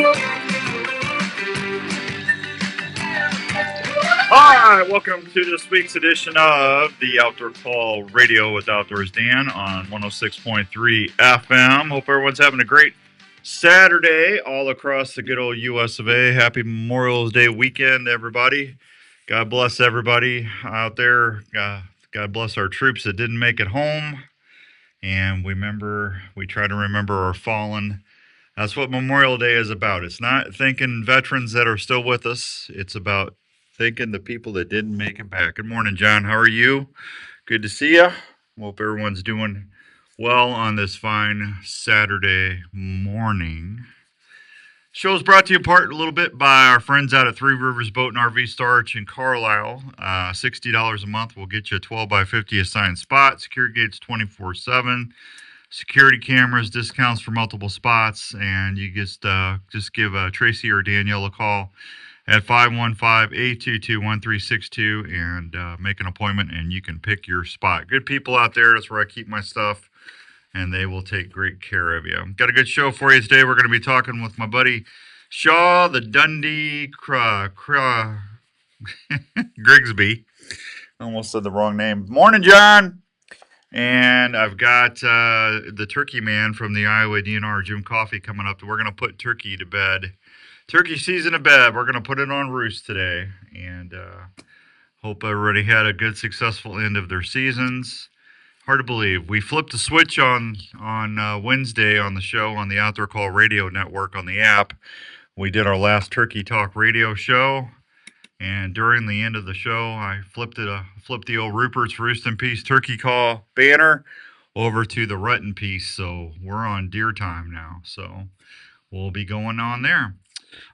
All right, welcome to this week's edition of the Outdoor Call Radio with Outdoors Dan on 106.3 FM. Hope everyone's having a great Saturday all across the good old US of A. Happy Memorial Day weekend, everybody. God bless everybody out there. God bless our troops that didn't make it home. And we try to remember our fallen. That's what Memorial Day is about. It's not thanking veterans that are still with us. It's about thanking the people that didn't make it back. Good morning, John. How are you? Good to see you. Hope everyone's doing well on this fine Saturday morning. Show is brought to you in part a little bit by our friends out at Three Rivers Boat and RV Storage in Carlisle. $60 a month will get you a 12 by 50 assigned spot. Security gates 24/7. Security cameras, discounts for multiple spots, and you just give Tracy or Danielle a call at 515-822-1362 and make an appointment, and you can pick your spot. Good people out there. That's where I keep my stuff, and they will take great care of you. Got a good show for you today. We're going to be talking with my buddy Shaw, the Dundee Grigsby. Almost said the wrong name. Morning, John. And I've got the turkey man from the Iowa DNR, Jim Coffey, coming up. We're going to put turkey to bed. Turkey season to bed. We're going to put it on roost today. And hope everybody had a good, successful end of their seasons. Hard to believe. We flipped the switch on Wednesday on the show on the Outdoor Call Radio Network on the app. We did our last Turkey Talk radio show. And during the end of the show, I flipped the old Ruperts Roost in Peace turkey call banner over to the Rutton piece. So we're on deer time now. So we'll be going on there.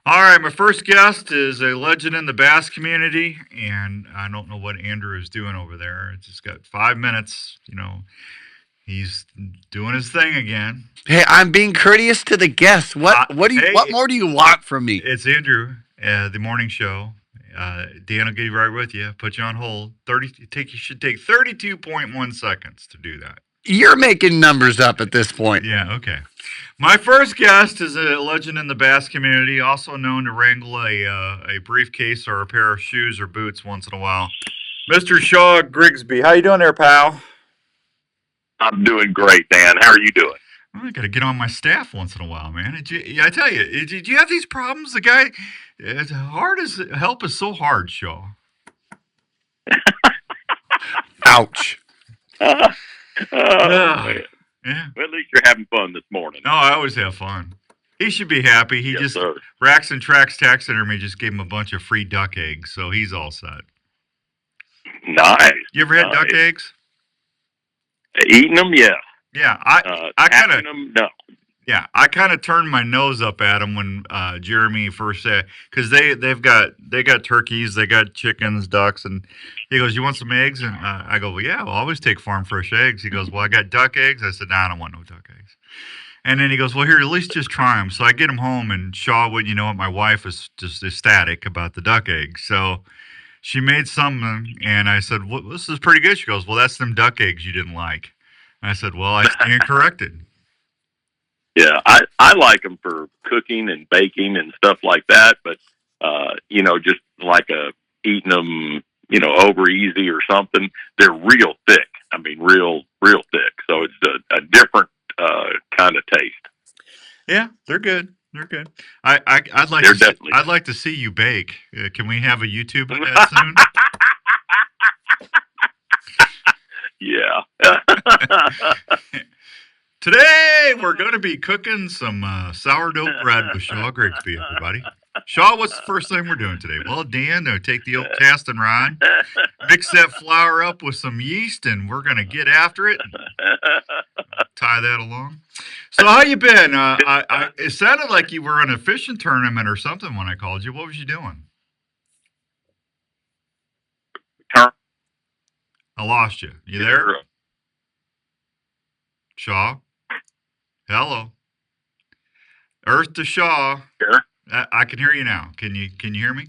All right, my first guest is a legend in the bass community, and I don't know what Andrew is doing over there. It's just got 5 minutes. He's doing his thing again. Hey, I'm being courteous to the guests. What more do you want from me? It's Andrew, the morning show. Dan will get right with you. Put you on hold. You should take 32.1 seconds to do that. You're making numbers up at this point. Yeah, okay. My first guest is a legend in the bass community, also known to wrangle a briefcase or a pair of shoes or boots once in a while. Mr. Shaw Grigsby. How you doing there, pal? I'm doing great, Dan. How are you doing? I got to get on my staff once in a while, man. I tell you, did you have these problems? The guy, help is so hard, Shaw. Ouch. Yeah. Yeah. Well, at least you're having fun this morning. No, I always have fun. He should be happy. Racks and Tracks Tax Center me just gave him a bunch of free duck eggs, so he's all set. Nice. You ever had duck eggs? Eating them, yeah. Yeah, I kind of no. Yeah, I kind of turned my nose up at him when Jeremy first said, because they got turkeys, they got chickens, ducks, and he goes, "You want some eggs?" And I go, "Well, yeah, I'll always take farm fresh eggs." He goes, "Well, I got duck eggs." I said, "No, I don't want no duck eggs." And then he goes, "Well, here, at least just try them." So I get him home, and Shaw would, my wife was just ecstatic about the duck eggs. So she made some, and I said, "Well, this is pretty good." She goes, "Well, that's them duck eggs you didn't like." I said, "Well, I stand corrected." Yeah, I like them for cooking and baking and stuff like that, but just like eating them, over easy or something. They're real thick. I mean, real thick. So it's a different kind of taste. Yeah, they're good. They're good. I'd like to see you bake. Can we have a YouTube of that soon? Yeah. Today, we're going to be cooking some sourdough bread with Shaw Grigsby, everybody. Shaw, what's the first thing we're doing today? Well, Dan, take the old casting rod, mix that flour up with some yeast, and we're going to get after it. Tie that along. So how you been? It sounded like you were in a fishing tournament or something when I called you. What was you doing? I lost you. You there? Shaw? Hello? Earth to Shaw. Sure. I can hear you now. Can you hear me?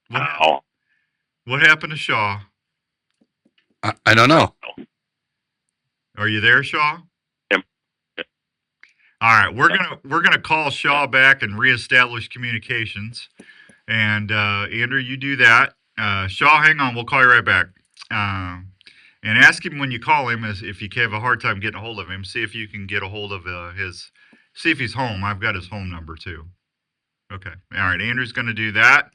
What happened to Shaw? I don't know. Are you there, Shaw? Yep. All right, we're gonna call Shaw back and reestablish communications. And Andrew, you do that. Shaw, hang on. We'll call you right back. And ask him when you call him if you have a hard time getting a hold of him. See if you can get a hold of see if he's home. I've got his home number too. Okay. All right. Andrew's going to do that.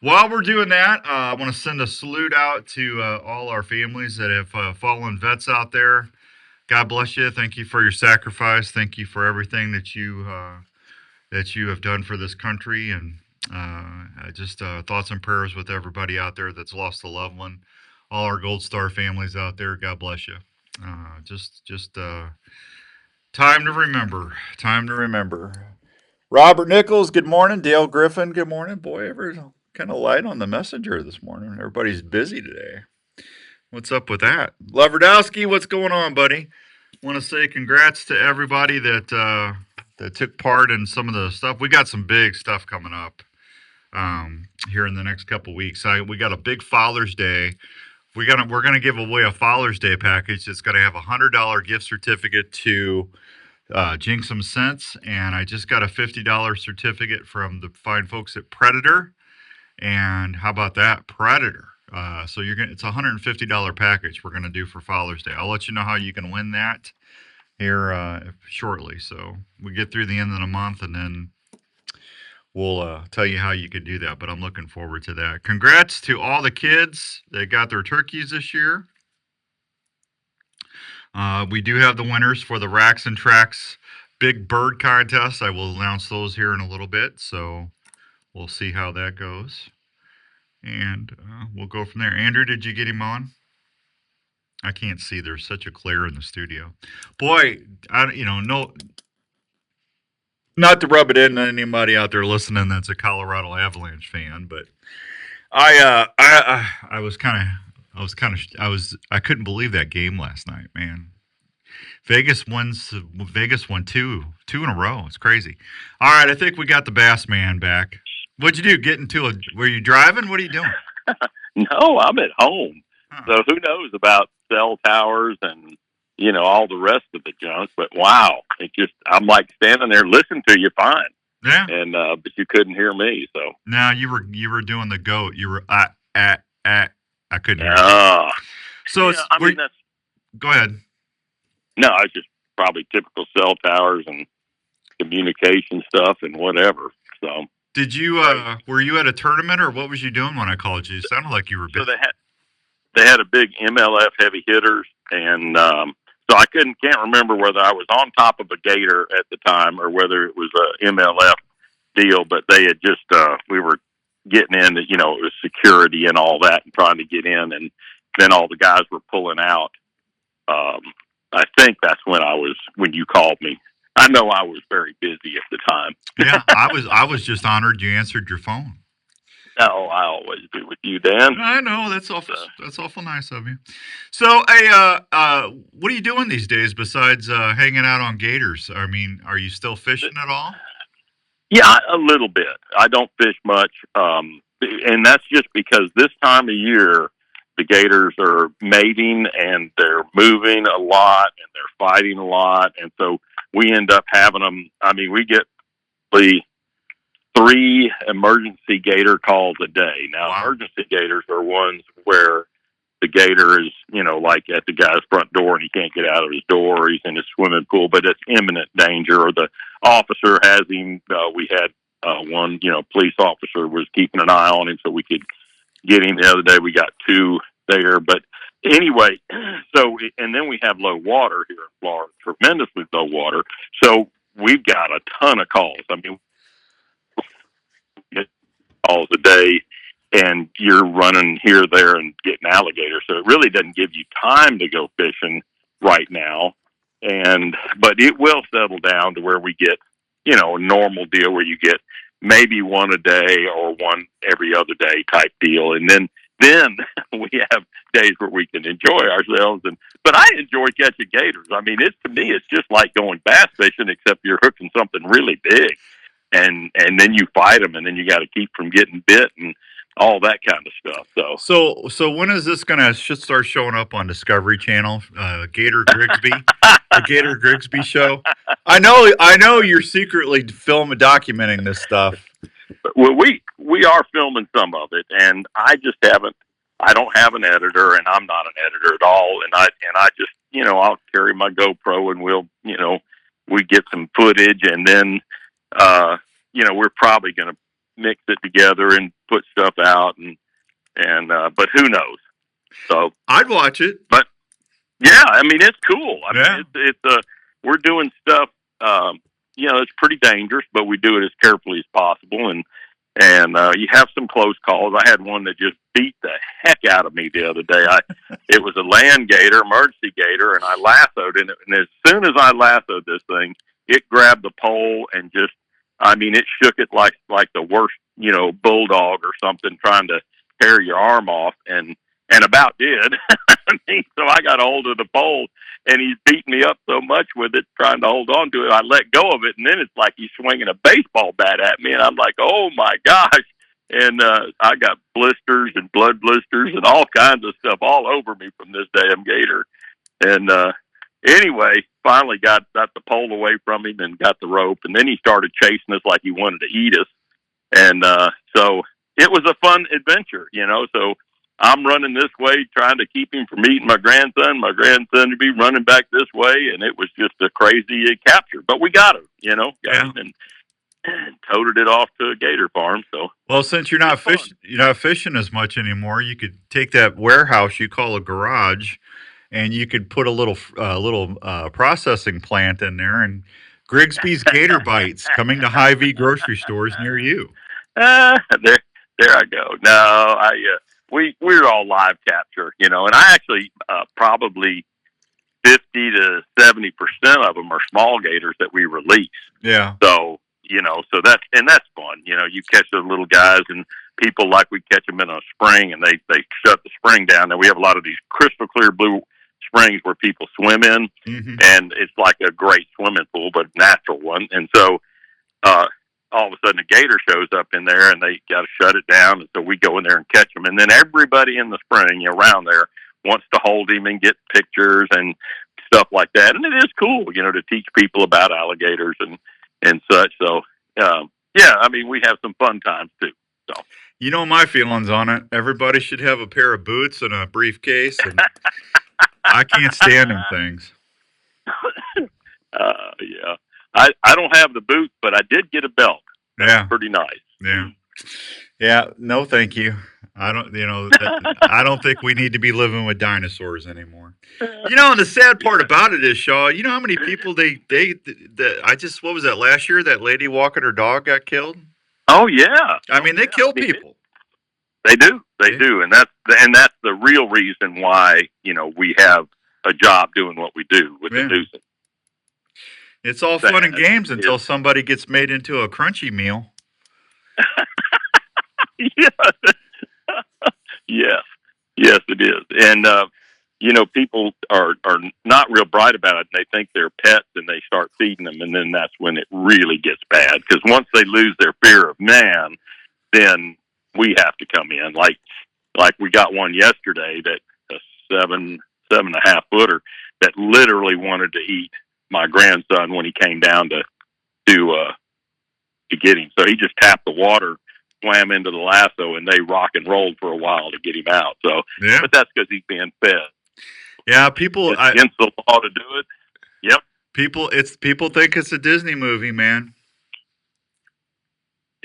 While we're doing that, I want to send a salute out to all our families that have fallen vets out there. God bless you. Thank you for your sacrifice. Thank you for everything that you have done for this country, and just thoughts and prayers with everybody out there that's lost a loved one. All our Gold Star families out there. God bless you. Just time to remember. Time to remember. Robert Nichols, good morning. Dale Griffin, good morning. Boy, everyone's kind of light on the messenger this morning. Everybody's busy today. What's up with that? Loverdowski, what's going on, buddy? Want to say congrats to everybody that took part in some of the stuff. We got some big stuff coming up here in the next couple weeks. We got a big Father's Day. We're gonna give away a Father's Day package. It's gonna have $100 gift certificate to Jinx Some Sense, and I just got a $50 certificate from the fine folks at Predator. And how about that, Predator? So it's a $150 package we're gonna do for Father's Day. I'll let you know how you can win that here shortly. So we get through the end of the month, and then we'll tell you how you can do that. But I'm looking forward to that. Congrats to all the kids that got their turkeys this year. We do have the winners for the Racks and Tracks Big Bird Contest. I will announce those here in a little bit, so we'll see how that goes. And we'll go from there. Andrew, did you get him on? I can't see. There's such a glare in the studio. Boy, no, not to rub it in on anybody out there listening that's a Colorado Avalanche fan, but I couldn't believe that game last night, man. Vegas won two in a row. It's crazy. All right, I think we got the Bass Man back. What'd you do? Were you driving? What are you doing? No, I'm at home. Huh. So who knows about cell towers and, all the rest of the junk. But wow, I'm like standing there listening to you fine. Yeah. And, but you couldn't hear me. So no, you were doing the goat. You were, I couldn't hear you. So go ahead. No, it's just probably typical cell towers and communication stuff and whatever. So did you, were you at a tournament or what was you doing when I called you? It sounded like you were busy. So they had a big MLF heavy hitters, and so I can't remember whether I was on top of a gator at the time or whether it was a MLF deal, but they had just, we were getting in, it was security and all that and trying to get in, and then all the guys were pulling out. I think that's when you called me. I know I was very busy at the time. Yeah, I was just honored you answered your phone. Oh, I always do with you, Dan. I know that's awful nice of you. So, hey, what are you doing these days besides hanging out on gators? I mean, are you still fishing at all? Yeah, a little bit. I don't fish much, and that's just because this time of year the gators are mating and they're moving a lot and they're fighting a lot, and so we end up having them. I mean, we get the 3 emergency gator calls a day. Now, wow. Emergency gators are ones where the gator is, like at the guy's front door and he can't get out of his door, or he's in his swimming pool, but it's imminent danger, or the officer has him. We had one, police officer was keeping an eye on him so we could get him. The other day we got 2 there. But anyway, so, and then we have low water here in Florida, tremendously low water. So we've got a ton of calls. I mean, calls a day, and you're running here, there, and getting alligators. So it really doesn't give you time to go fishing right now. But it will settle down to where we get, a normal deal where you get maybe 1 a day or 1 every other day type deal. And then we have days where we can enjoy ourselves. But I enjoy catching gators. I mean, to me, it's just like going bass fishing, except you're hooking something really big. And then you fight them, and then you got to keep from getting bit and all that kind of stuff. So when is this going to start showing up on Discovery Channel? Gator Grigsby. the Gator Grigsby show. I know you're secretly documenting this stuff. Well, we are filming some of it, and I just haven't. I don't have an editor, and I'm not an editor at all. And I just, I'll carry my GoPro, and we get some footage, and then, we're probably going to mix it together and put stuff out, but who knows? So I'd watch it. But yeah, I mean, it's cool. I mean, it's we're doing stuff. It's pretty dangerous, but we do it as carefully as possible, and you have some close calls. I had one that just beat the heck out of me the other day. It was a land gator, emergency gator, and I lassoed it. And as soon as I lassoed this thing, it grabbed the pole and it shook it like the worst, bulldog or something trying to tear your arm off, and about did. So I got a hold of the pole, and he's beating me up so much with it, trying to hold on to it. I let go of it, and then it's like he's swinging a baseball bat at me, and I'm like, oh my gosh. And I got blisters and blood blisters and all kinds of stuff all over me from this damn gator. And anyway, finally got the pole away from him and got the rope, and then he started chasing us like he wanted to eat us. And so it was a fun adventure, so I'm running this way, trying to keep him from eating my grandson to be running back this way. And it was just a crazy capture, but we got him, him and toted it off to a gator farm. So, well, since you're not fishing as much anymore, you could take that warehouse you call a garage, and you could put a little processing plant in there, and Grigsby's Gator Bites coming to Hy-Vee grocery stores near you. There I go. No, we're all live capture, and I actually probably 50 to 70% of them are small gators that we release. Yeah. So that's fun. You catch those little guys, and people like we catch them in a spring, and they shut the spring down. And we have a lot of these crystal clear blue springs where people swim in, and it's like a great swimming pool, but natural one. And so, all of a sudden a gator shows up in there, and they got to shut it down. And so we go in there and catch them. And then everybody in the spring around there wants to hold him and get pictures and stuff like that. And it is cool, to teach people about alligators and such. So, we have some fun times too. So, my feelings on it. Everybody should have a pair of boots and a briefcase. And I can't stand them things. Yeah. I don't have the boots, but I did get a belt. That's pretty nice. Yeah. Yeah. No, thank you. I don't, I don't think we need to be living with dinosaurs anymore. The sad part about it is, Shaw, how many people what was that last year? That lady walking her dog got killed. Oh yeah. I mean, they kill people. They do. They do. And that's the real reason why, we have a job doing what we do with the nuisance. It's all fun and games until somebody gets made into a crunchy meal. Yes, it is. And, people are not real bright about it. They think they're pets, and they start feeding them. And then that's when it really gets bad. Because once they lose their fear of man, then we have to come in. Like we got one yesterday, that a 7.5 footer that literally wanted to eat my grandson when he came down to get him. So he just tapped the water, swam into the lasso, and they rock and rolled for a while to get him out. So, but that's because he's being fed. Yeah, people it's against the law to do it. Yep. People think it's a Disney movie, man.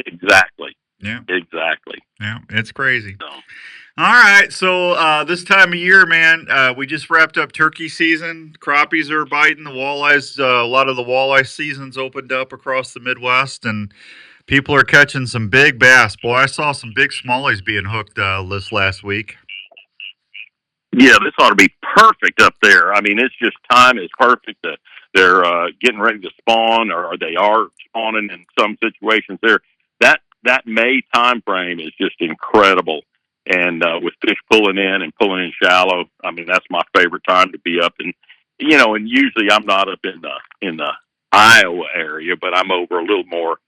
Exactly. Yeah. Exactly. Yeah, it's crazy. So. All right, so this time of year, man, we just wrapped up turkey season. Crappies are biting. The walleyes, a lot of the walleye seasons opened up across the Midwest, and people are catching some big bass. Boy, I saw some big smallies being hooked this last week. Yeah, this ought to be perfect up there. I mean, it's just time is perfect. They're getting ready to spawn, or they are spawning in some situations there. That May time frame is just incredible. And with fish pulling in shallow, I mean, that's my favorite time to be up. And and usually I'm not up in the Iowa area, but I'm over a little more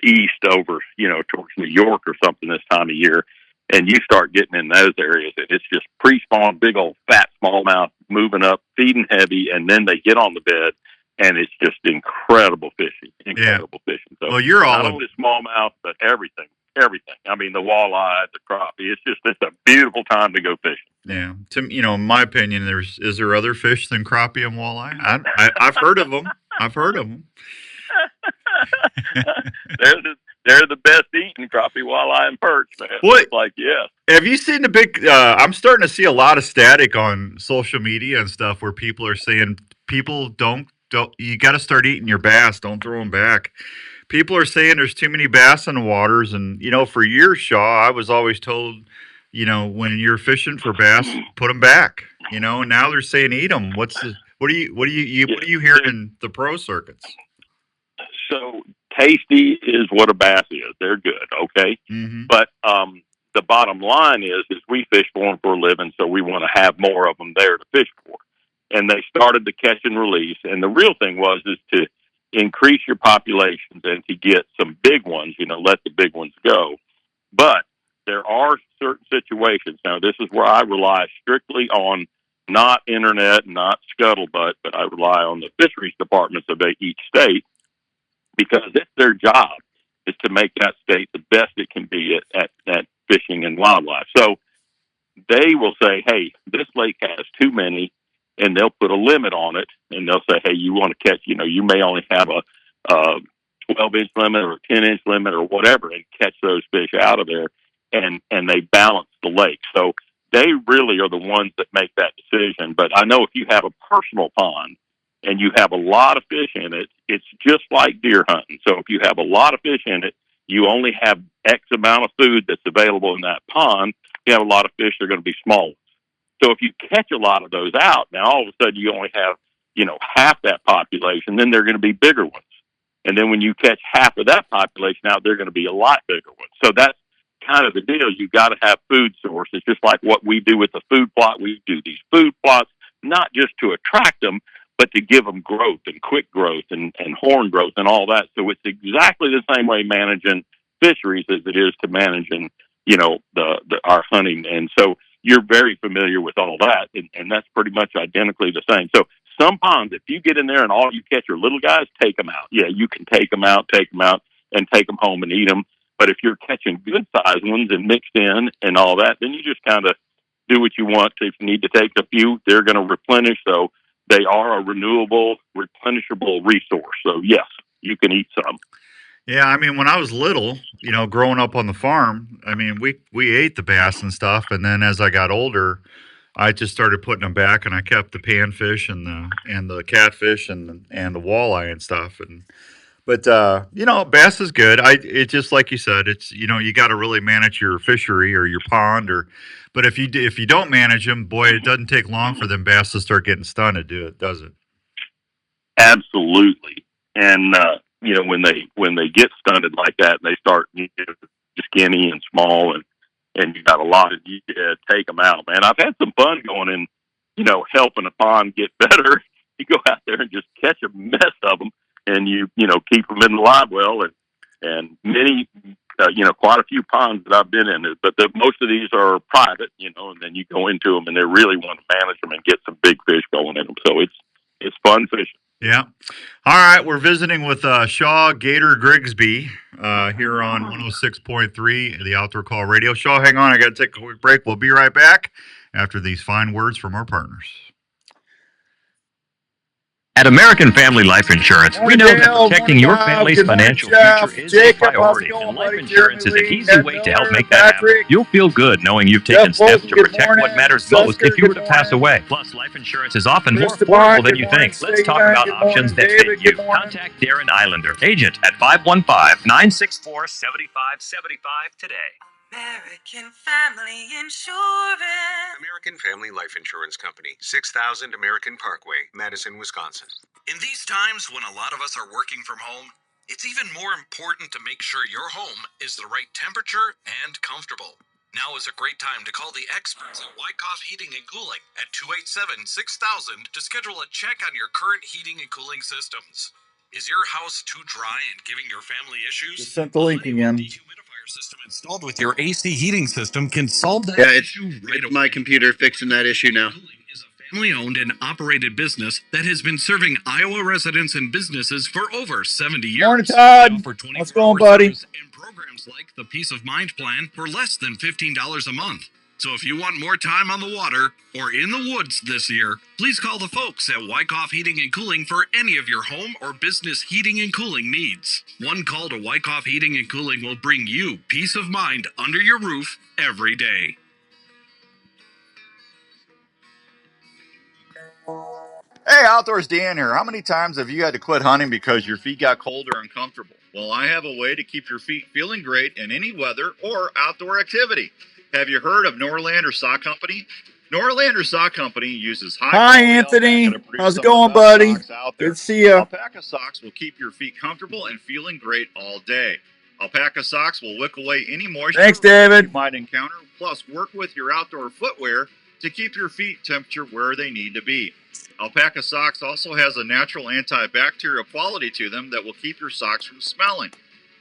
east, over towards New York or something this time of year. And you start getting in those areas, and it's just pre-spawn, big old fat smallmouth moving up, feeding heavy, and then they get on the bed, and it's just incredible fishing. Fishing. So well, you're all not only smallmouth, but everything. I mean, the walleye, the crappie. It's a beautiful time to go fishing. Yeah, in my opinion, is there other fish than crappie and walleye? I've heard of them. They're the best eating crappie, walleye, and perch, man. What? It's like, yeah. Have you seen the big? I'm starting to see a lot of static on social media and stuff where people are saying people don't. You got to start eating your bass. Don't throw them back. People are saying there's too many bass in the waters, and for years, Shaw, I was always told, when you're fishing for bass, put them back. And now they're saying eat them. What are you hearing in the pro circuits? So tasty is what a bass is. They're good, okay? Mm-hmm. But the bottom line is we fish for them for a living, so we want to have more of them there to fish for. And they started the catch and release, and the real thing is to increase your populations and to get some big ones, let the big ones go. But there are certain situations. Now, this is where I rely strictly on not internet, not scuttlebutt, but I rely on the fisheries departments of each state, because it's their job is to make that state the best it can be at fishing and wildlife. So they will say, hey, this lake has too many, and they'll put a limit on it, and they'll say, hey, you want to catch, you may only have a 12-inch limit or a 10-inch limit or whatever, and catch those fish out of there, and they balance the lake. So they really are the ones that make that decision. But I know if you have a personal pond and you have a lot of fish in it, it's just like deer hunting. So if you have a lot of fish in it, you only have X amount of food that's available in that pond. You have a lot of fish that are going to be small. So if you catch a lot of those out, now all of a sudden you only have, half that population, then they're going to be bigger ones. And then when you catch half of that population out, they're going to be a lot bigger ones. So that's kind of the deal. You got to have food sources, just like what we do with the food plot. We do these food plots, not just to attract them, but to give them growth and quick growth and horn growth and all that. So it's exactly the same way managing fisheries as it is to managing, our hunting. And so you're very familiar with all that, and that's pretty much identically the same. So some ponds, if you get in there and all you catch are little guys, take them out. Yeah, you can take them out, and take them home and eat them. But if you're catching good-sized ones and mixed in and all that, then you just kind of do what you want. If you need to take a few, they're going to replenish. So they are a renewable, replenishable resource. So, yes, you can eat some. Yeah, I mean, when I was little, growing up on the farm, I mean, we ate the bass and stuff, and then as I got older, I just started putting them back, and I kept the panfish and the catfish and the walleye and stuff. But bass is good. It just like you said, it's you got to really manage your fishery or your pond, but if you don't manage them, boy, it doesn't take long for them bass to start getting stunted, does it? Absolutely, and when they get stunted like that, and they start skinny and small, and you got a lot of take them out, man. I've had some fun going in, helping a pond get better. You go out there and just catch a mess of them, and you keep them in the live well, and many, quite a few ponds that I've been in, but most of these are private, and then you go into them and they really want to manage them and get some big fish going in them. So it's fun fishing. Yeah. All right. We're visiting with Shaw Gator Grigsby here on 106.3, the Outdoor Call Radio. Shaw, hang on. I got to take a quick break. We'll be right back after these fine words from our partners. At American Family Life Insurance, we know that protecting your family's financial future is a priority, and life insurance is an easy way to help make that happen. You'll feel good knowing you've taken steps to protect what matters most if you were to pass away. Plus, life insurance is often more affordable than you think. Let's talk about options that fit you. Contact Darren Islander, agent at 515-964-7575 today. American Family Insurance. American Family Life Insurance Company, 6000 American Parkway, Madison, Wisconsin. In these times when a lot of us are working from home, it's even more important to make sure your home is the right temperature and comfortable. Now is a great time to call the experts at Wyckoff Heating and Cooling at 287-6000 to schedule a check on your current heating and cooling systems. Is your house too dry and giving your family issues? Just sent the link again. system installed with your AC heating system can solve that issue right away. My computer fixing that issue now. Is a family-owned and operated business that has been serving Iowa residents and businesses for over 70 years. Morning, Todd. They offer What's going, 24-hour buddy? service and programs like the Peace of Mind Plan for less than $15 a month. So if you want more time on the water or in the woods this year, please call the folks at Wyckoff Heating and Cooling for any of your home or business heating and cooling needs. One call to Wyckoff Heating and Cooling will bring you peace of mind under your roof every day. Hey, Outdoors Dan here. How many times have you had to quit hunting because your feet got cold or uncomfortable? Well, I have a way to keep your feet feeling great in any weather or outdoor activity. Have you heard of Norlander Sock Company? Norlander Sock Company uses Hi, Anthony. How's it going, buddy? Good to see you. Alpaca socks will keep your feet comfortable and feeling great all day. Alpaca socks will wick away any moisture Thanks, David. you might encounter, plus work with your outdoor footwear to keep your feet temperature where they need to be. Alpaca socks also has a natural antibacterial quality to them that will keep your socks from smelling.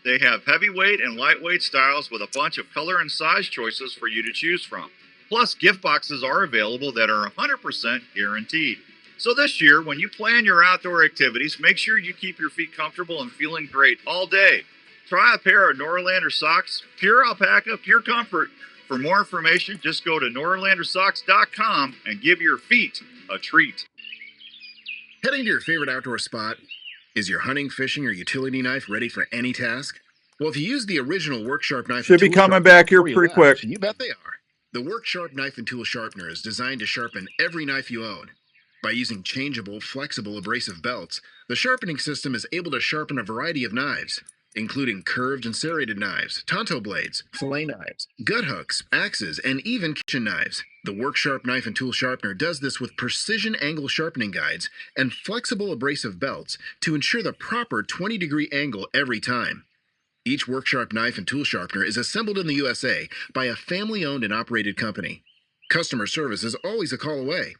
They have heavyweight and lightweight styles with a bunch of color and size choices for you to choose from. Plus, gift boxes are available that are 100% guaranteed. So this year, when you plan your outdoor activities, make sure you keep your feet comfortable and feeling great all day. Try a pair of Norlander socks, pure alpaca, pure comfort. For more information, just go to norlandersocks.com and give your feet a treat. Heading to your favorite outdoor spot? Is your hunting, fishing, or utility knife ready for any task? Well, if you use the original Work Sharp knife, Should be coming back here pretty quick. You bet they are. The Work Sharp knife and tool sharpener is designed to sharpen every knife you own. By using changeable, flexible abrasive belts, the sharpening system is able to sharpen a variety of knives, including curved and serrated knives, tonto blades, fillet knives, gut hooks, axes, and even kitchen knives. The Work Sharp knife and tool sharpener does this with precision angle sharpening guides and flexible abrasive belts to ensure the proper 20-degree angle every time. Each Work Sharp knife and tool sharpener is assembled in the USA by a family-owned and operated company. Customer service is always a call away.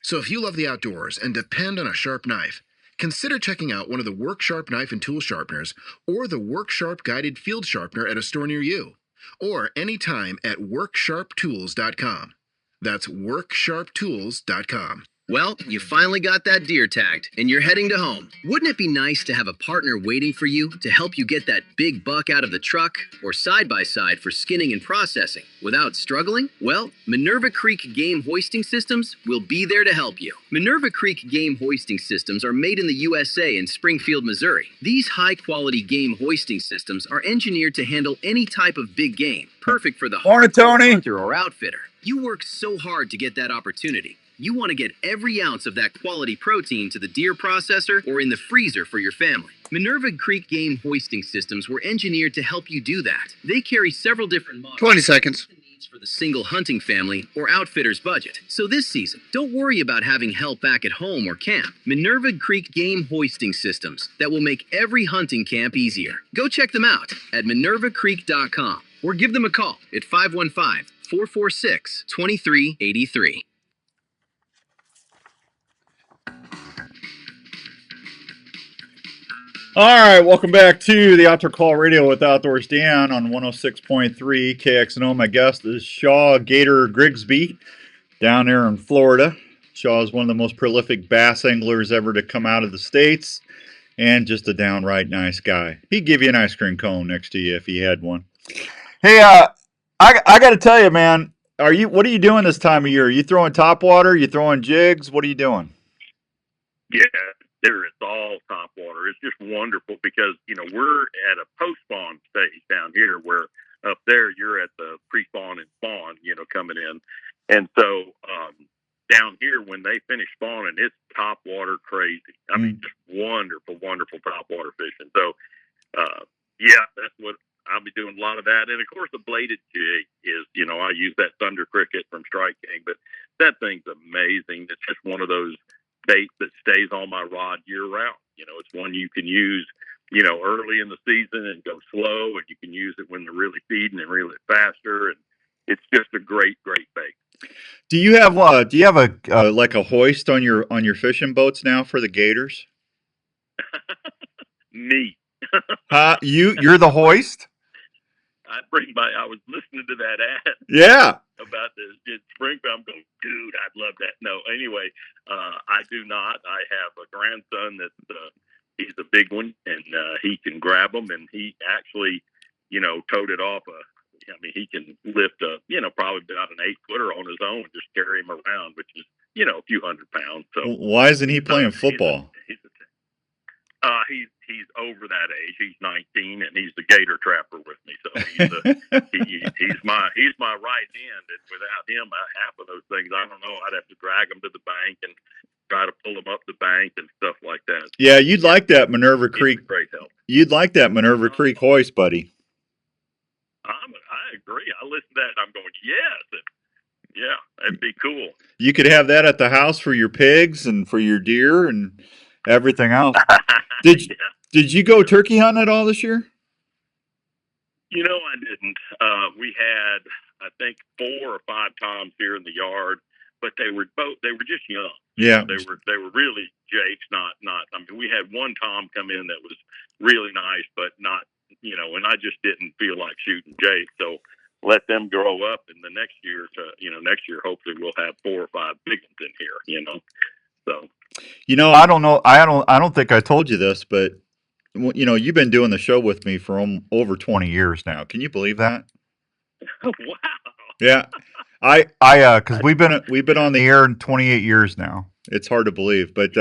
So if you love the outdoors and depend on a sharp knife, consider checking out one of the Work Sharp knife and tool sharpeners or the Work Sharp guided field sharpener at a store near you, or anytime at worksharptools.com. That's worksharptools.com. Well, you finally got that deer tagged, and you're heading to home. Wouldn't it be nice to have a partner waiting for you to help you get that big buck out of the truck or side-by-side for skinning and processing without struggling? Well, Minerva Creek Game Hoisting Systems will be there to help you. Minerva Creek Game Hoisting Systems are made in the USA in Springfield, Missouri. These high-quality game hoisting systems are engineered to handle any type of big game, perfect for the hunter or outfitter. You work so hard to get that opportunity. You want to get every ounce of that quality protein to the deer processor or in the freezer for your family. Minerva Creek Game Hoisting Systems were engineered to help you do that. They carry several different models. 20 seconds. For the single hunting family or outfitter's budget. So this season, don't worry about having help back at home or camp. Minerva Creek Game Hoisting Systems that will make every hunting camp easier. Go check them out at minervacreek.com or give them a call at 515-446-2383. All right, welcome back to the Outdoor Call Radio with Outdoors Dan on 106.3 KXNO. My guest is Shaw Gator Grigsby down there in Florida. Shaw is one of the most prolific bass anglers ever to come out of the States and just a downright nice guy. He'd give you an ice cream cone next to you if he had one. Hey, I got to tell you, man, what are you doing this time of year? Are you throwing topwater? You throwing jigs? What are you doing? Yeah, it's all top water. It's just wonderful because, we're at a post-spawn stage down here where up there you're at the pre-spawn and spawn, coming in. And so down here when they finish spawning, it's top water crazy. I mean, just wonderful, wonderful top water fishing. So, that's what I'll be doing, a lot of that. And, of course, the bladed jig is, I use that Thunder Cricket from Strike King, but that thing's amazing. It's just one of those bait that stays on my rod year round. It's one you can use, early in the season and go slow, and you can use it when they're really feeding and reel it faster. And it's just a great, great bait. Do you have a like a hoist on your fishing boats now for the gators? Me. You're the hoist? I was listening to that ad. Yeah. About the Springfield. I'm going, dude, I'd love that. No, anyway, I do not. I have a grandson that's he's a big one, and he can grab them, and he actually, toted off he can lift probably about an 8-footer on his own and just carry him around, which is, a few hundred pounds. So why isn't he playing football? He's over that age. He's 19, and he's the gator trapper with me. So he's my right hand, and without him, half of those things, I don't know. I'd have to drag him to the bank and try to pull him up the bank and stuff like that. Yeah, you'd like that Minerva Creek. Great help. You'd like that Minerva Creek hoist, buddy. I agree. I listen to that, and I'm going, yes. Yeah, that'd be cool. You could have that at the house for your pigs and for your deer and everything else. Did you go turkey hunting at all this year? I didn't. We had, I think, 4 or 5 toms here in the yard, but they were just young. Yeah. They were really jakes, not. I mean, we had one tom come in that was really nice, but not, and I just didn't feel like shooting jakes. So let them grow up, and the next year, hopefully we'll have 4 or 5 big ones in here. So. I don't know. I don't think I told you this, but you've been doing the show with me for over 20 years now. Can you believe that? Wow. Yeah. Because we've been on the air in 28 years now. It's hard to believe, but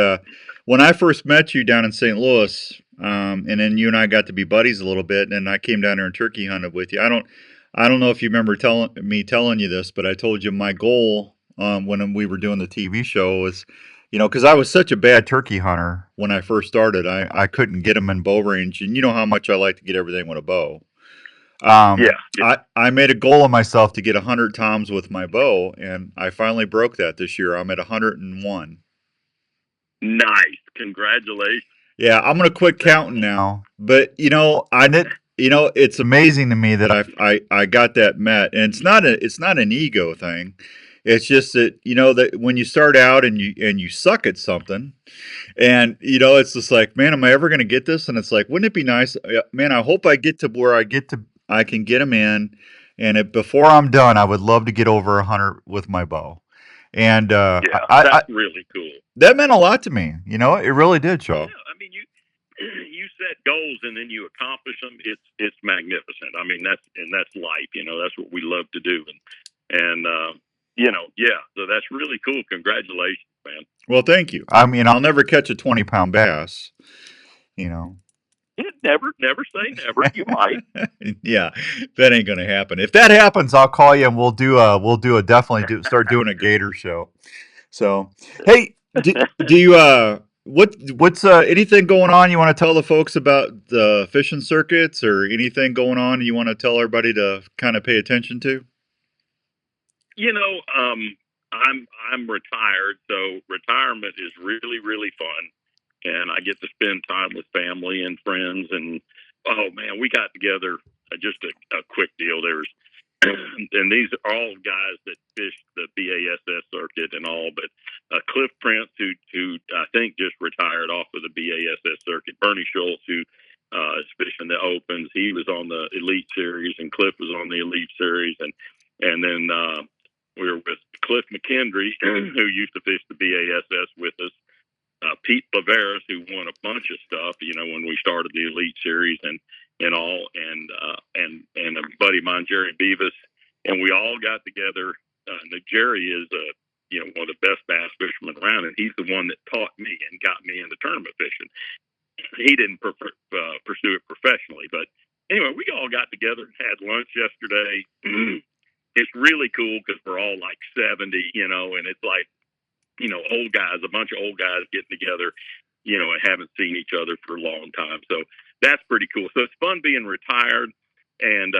when I first met you down in St. Louis, and then you and I got to be buddies a little bit, and I came down there and turkey hunted with you. I don't know if you remember telling you this, but I told you my goal when we were doing the TV show was, because I was such a bad turkey hunter when I first started. I couldn't get them in bow range, and you know how much I like to get everything with a bow. Yeah. I made a goal of myself to get 100 toms with my bow, and I finally broke that this year. I'm at 101. Nice. Congratulations. Yeah, I'm gonna quit counting now. But it's amazing to me that I got that met, and it's not an ego thing. It's just that that when you start out and you suck at something, and it's just like, man, am I ever gonna get this? And it's like, wouldn't it be nice, man? I hope I get to where I can get them in, and before I'm done, I would love to get over 100 with my bow. And that's really cool. That meant a lot to me. It really did, Shaw. Yeah, I mean, you set goals and then you accomplish them. It's magnificent. I mean, that's life. That's what we love to do. And yeah. So that's really cool. Congratulations, man. Well, thank you. I mean, I'll never catch a 20-pound bass. Never say never. You might. Yeah, that ain't gonna happen. If that happens, I'll call you and we'll start doing a gator show. So, hey, do you what's anything going on you want to tell the folks about the fishing circuits or anything going on you want to tell everybody to kind of pay attention to? I'm retired, so retirement is really, really fun. And I get to spend time with family and friends. And, oh, man, we got together, just a quick deal. And these are all guys that fish the BASS circuit and all, but Cliff Prince, who I think just retired off of the BASS circuit, Bernie Schultz, who is fishing the Opens, he was on the Elite Series, and Cliff was on the Elite Series. And then we were with Cliff McKendry, who used to fish the BASS with us. Pete Laveris, who won a bunch of stuff, when we started the Elite Series and all, and a buddy of mine, Jerry Beavis, and we all got together. Jerry is one of the best bass fishermen around, and he's the one that taught me and got me into tournament fishing. He didn't pursue it professionally, but anyway, we all got together and had lunch yesterday. It's really cool because we're all like 70, and it's like, old guys, a bunch of old guys getting together, and haven't seen each other for a long time. So that's pretty cool. So it's fun being retired. And,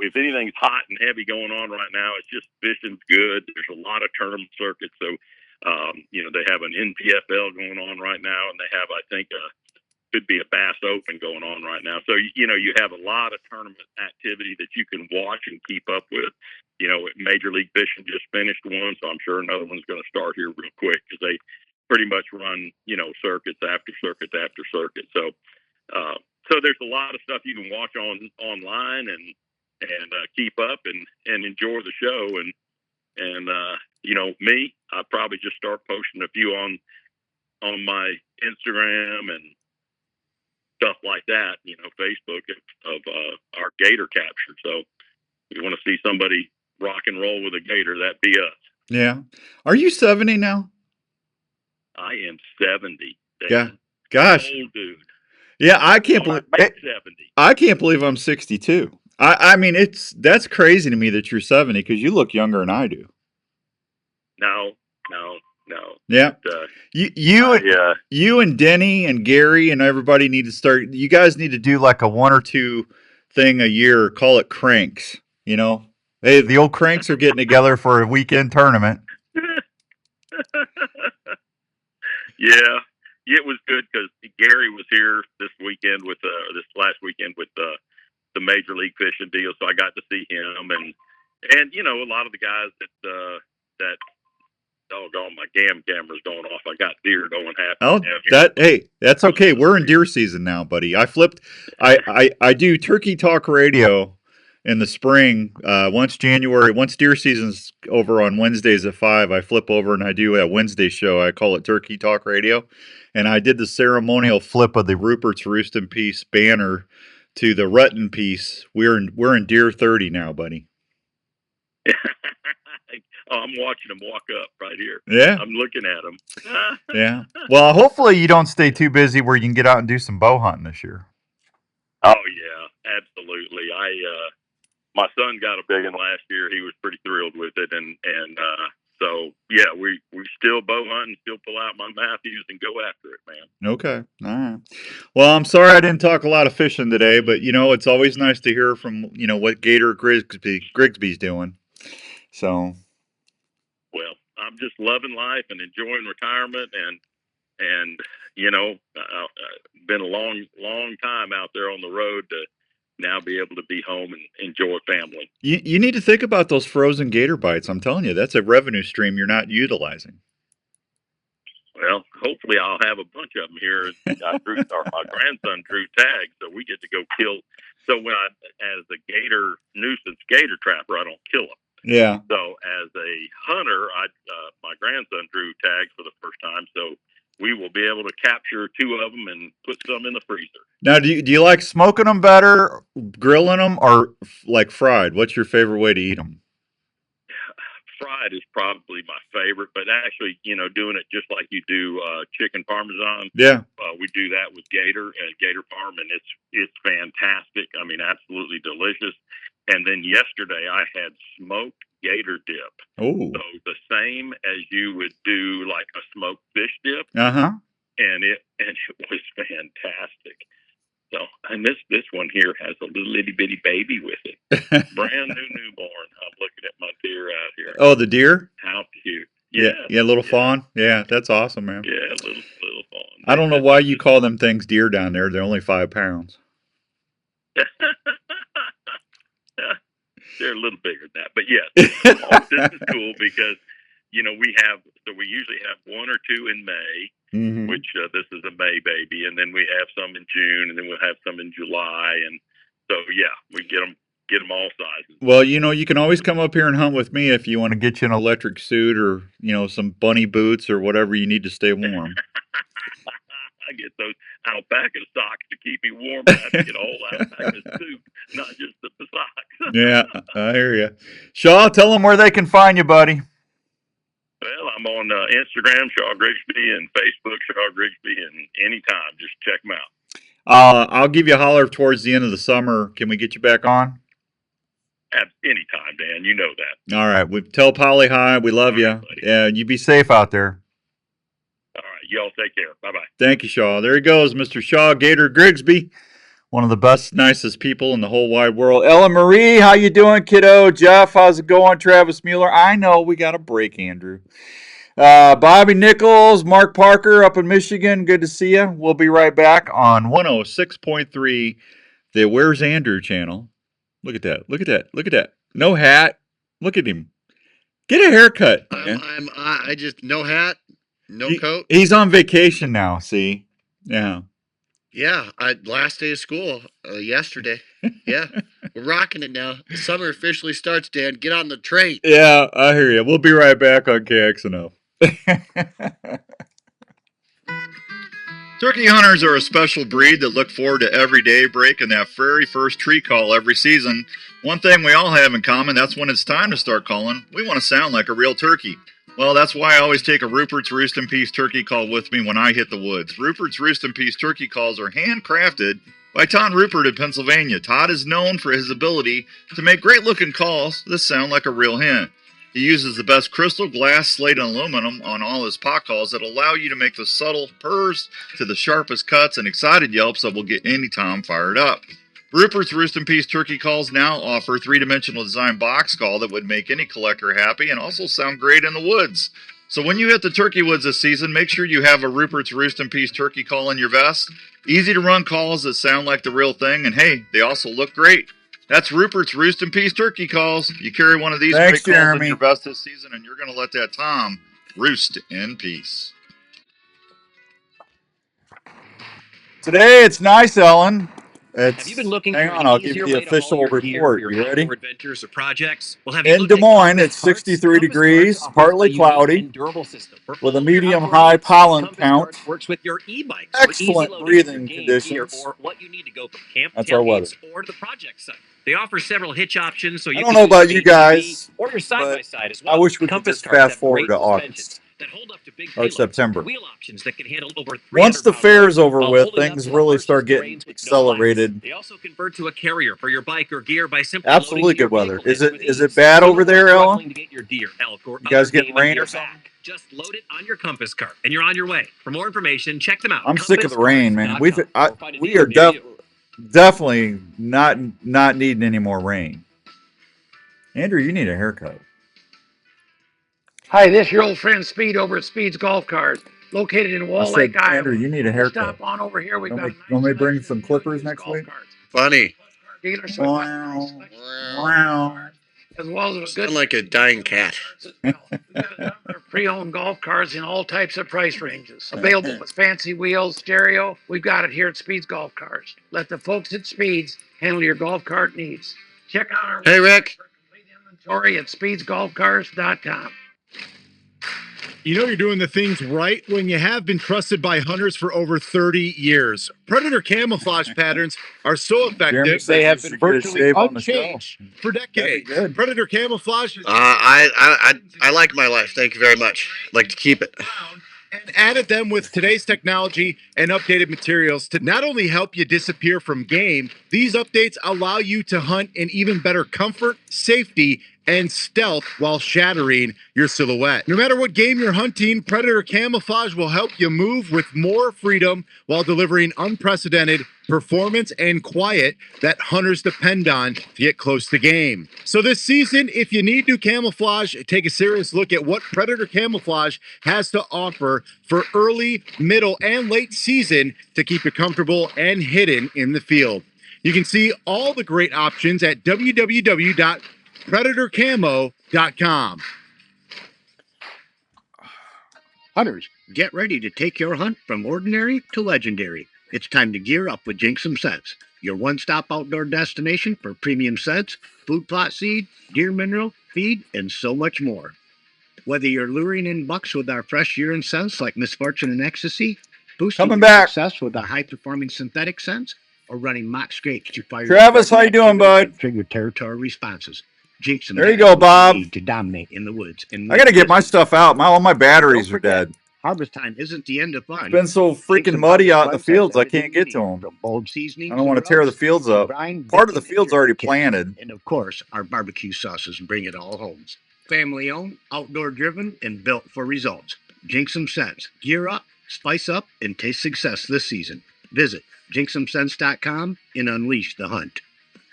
if anything's hot and heavy going on right now, it's just fishing's good. There's a lot of tournament circuits. So, they have an NPFL going on right now, and they have, I think, could be a Bass Open going on right now. So, you have a lot of tournament activity that you can watch and keep up with. Major League Fishing just finished one, so I'm sure another one's going to start here real quick because they pretty much run, circuits after circuits after circuit. So so there's a lot of stuff you can watch online and keep up and enjoy the show. And you know, me, I probably just start posting a few on my Instagram and stuff like that, you know, Facebook of our gator capture. So if you want to see somebody rock and roll with a gator, that'd be us. Yeah. Are you 70 now? I am 70. Dan. Yeah. Gosh. Old dude. Yeah, I can't believe 70. I can't believe I'm 62. I mean, that's crazy to me that you're 70 because you look younger than I do. No. Yeah. But, you and Denny and Gary and everybody need to start. You guys need to do like a 1 or 2 thing a year. Call it cranks. You know, hey, the old cranks are getting together for a weekend tournament. Yeah, it was good because Gary was here this weekend with this last weekend with the Major League Fishing deal, so I got to see him and you know, a lot of the guys that doggone, my camera's going off. I got deer going half. Oh, that's okay. We're in deer season now, buddy. I do Turkey Talk Radio in the spring. Once deer season's over on Wednesdays at 5, I flip over and I do a Wednesday show. I call it Turkey Talk Radio, and I did the ceremonial flip of the Ruperts Roost and Peace banner to the Rutten piece. We're in deer 30 now, buddy. Oh, I'm watching them walk up right here. Yeah. I'm looking at them. Yeah. Well, hopefully you don't stay too busy where you can get out and do some bow hunting this year. Oh, yeah, absolutely. My son got a big one last year. He was pretty thrilled with it. And so, yeah, we still bow hunting, still pull out my Matthews and go after it, man. Okay. All right. Well, I'm sorry I didn't talk a lot of fishing today, but, you know, it's always nice to hear from, you know, what Gator Grigsby's doing. So. Well, I'm just loving life and enjoying retirement, and you know, been a long time out there on the road to now be able to be home and enjoy family. You need to think about those frozen gator bites. I'm telling you, that's a revenue stream you're not utilizing. Well, hopefully I'll have a bunch of them here. My grandson drew tags, so we get to go kill. So when as a nuisance gator trapper, I don't kill them. Yeah. So as a hunter, my grandson drew tags for the first time, so we will be able to capture 2 of them and put some in the freezer. Now, do you like smoking them better, grilling them, or like fried? What's your favorite way to eat them? Fried is probably my favorite, but actually, you know, doing it just like you do chicken parmesan. Yeah. We do that with gator farm, and it's fantastic. I mean, absolutely delicious. And then yesterday I had smoked gator dip. Oh. So the same as you would do like a smoked fish dip. Uh-huh. And it was fantastic. So, and this one here has a little itty bitty baby with it. Brand new newborn. I'm looking at my deer out here. Oh, the deer? How cute. Yeah, little fawn. Yeah, that's awesome, man. Yeah, little fawn. I don't know why you call them things deer down there. They're only 5 pounds. They're a little bigger than that, but yes, this is cool because, you know, we usually have 1 or 2 in May, which this is a May baby, and then we have some in June, and then we'll have some in July, and so yeah, we get them all sizes. Well, you know, you can always come up here and hunt with me if you want to get you an electric suit or, you know, some bunny boots or whatever you need to stay warm. I get those alpaca socks to keep me warm. I have to get a whole alpaca suit, not just the socks. Yeah, I hear you. Shaw, tell them where they can find you, buddy. Well, I'm on Instagram, Shaw Grigsby, and Facebook, Shaw Grigsby, and anytime, just check them out. I'll give you a holler towards the end of the summer. Can we get you back on? Anytime, Dan. You know that. All right. We tell Polly hi. We love you. Yeah, you be safe out there. All right. Y'all take care. Bye-bye. Thank you, Shaw. There he goes, Mr. Shaw Gator Grigsby. One of the best, nicest people in the whole wide world. Ella Marie, how you doing, kiddo? Jeff, how's it going? Travis Mueller. I know we got a break, Andrew. Bobby Nichols, Mark Parker up in Michigan. Good to see you. We'll be right back on 106.3, the Where's Andrew channel. Look at that. Look at that. Look at that. No hat. Look at him. Get a haircut. I just, no hat, no coat. He's on vacation now, see? Yeah. Yeah, last day of school yesterday. Yeah, we're rocking it now. Summer officially starts, Dan. Get on the train. Yeah, I hear you. We'll be right back on KXNO. Turkey hunters are a special breed that look forward to every day breaking that very first tree call every season. One thing we all have in common, that's when it's time to start calling. We want to sound like a real turkey. Well, that's why I always take a Ruperts Roost and Peace turkey call with me when I hit the woods. Ruperts Roost and Peace turkey calls are handcrafted by Todd Rupert of Pennsylvania. Todd is known for his ability to make great-looking calls that sound like a real hen. He uses the best crystal, glass, slate, and aluminum on all his pot calls that allow you to make the subtle purrs to the sharpest cuts and excited yelps that will get any tom fired up. Rupert's Roost and Peace turkey calls now offer three-dimensional design box call that would make any collector happy and also sound great in the woods. So when you hit the turkey woods this season, make sure you have a Rupert's Roost and Peace turkey call in your vest. Easy to run calls that sound like the real thing, and hey, they also look great. That's Rupert's Roost and Peace turkey calls. You carry one of these great calls in your vest this season, and you're going to let that tom roost in peace. Today it's nice, Ellen. Have you been looking hang for on, an I'll give easier you the way to haul official your report. gear for your You ready? outdoor adventures or projects? Well, have you In looked at Des Moines, Compass it's Carts? 63 Compass degrees, Carts offers partly a unique cloudy, and durable system for with a all your medium outdoor high needs. pollen Compass count. Carts works with your e-bikes for easy Excellent loading of your breathing game conditions. gear or what you need to go from camp That's our weather. tailgates or to the project site. They offer several hitch options, so I you don't can know use your about you ATV guys, or your but side-by-side as well. I wish we could Compass just Carts fast have forward great to suspensions August that hold up to big or payloads, September. wheel options that can handle over 300 Once the pound fair's loads over while with, holding up things to the really harshest start getting terrains with no bites. accelerated. They also convert to a carrier for your bike or gear by simply Absolutely loading to your good weather. vehicle Is hitch it with is it ease. bad So over no more there, Ellen? struggling to get your deer, elk, or You guys other getting game and rain gear or something? back. Just load it on your Compass Cart, and you're on your way. For more information, check them out. I'm sick of the rain, man. CompassCarts.com, or find a We dealer are near you. definitely not needing any more rain. Andrew, you need a haircut. Hi, this is your old friend Speed over at Speed's Golf Cars, located in Wall Lake, Iowa. Andrew, you need a haircut. Stop on over here. We've got Want me to bring some clippers next week? Funny. dealers Wow. as well as a good Sound like a dying cat. pre-owned golf cars in all types of price ranges. Available with fancy wheels, stereo. We've got it here at Speed's Golf Cars. Let the folks at Speed's handle your golf cart needs. Check out our Hey, Rick. inventory at speedsgolfcars.com. You know you're doing the things right when you have been trusted by hunters for over 30 years. Predator camouflage patterns are so effective, they have been virtually unchanged for decades. Predator camouflage I like my life. Thank you very much. I'd like to keep it. and added them with today's technology and updated materials to not only help you disappear from game, these updates allow you to hunt in even better comfort, safety, and stealth while shattering your silhouette. No matter what game you're hunting, Predator Camouflage will help you move with more freedom while delivering unprecedented performance and quiet that hunters depend on to get close to game. So this season, if you need new camouflage, take a serious look at what Predator Camouflage has to offer for early, middle, and late season to keep you comfortable and hidden in the field. You can see all the great options at www.predatorcamo.com. Hunters, get ready to take your hunt from ordinary to legendary. It's time to gear up with Jinxum Scents, your one-stop outdoor destination for premium scents, food plot seed, deer mineral, feed, and so much more. Whether you're luring in bucks with our fresh urine scents like Misfortune and Ecstasy, boosting your success with our high-performing synthetic scents, or running mock scrapes to fire. Travis, how you doing, bud? Trigger territory responses. Jinxum there you go, Bob. to dominate in the woods. I gotta get my stuff out. All my batteries are dead. Harvest time isn't the end of fun. It's been so freaking muddy out in the fields, I can't get to them. I don't want to tear the fields up. Part of the field's already planted. And of course, our barbecue sauces bring it all home. Family owned, outdoor driven, and built for results. Jinxum Scents. Gear up, spice up, and taste success this season. Visit jinxumscents.com and unleash the hunt.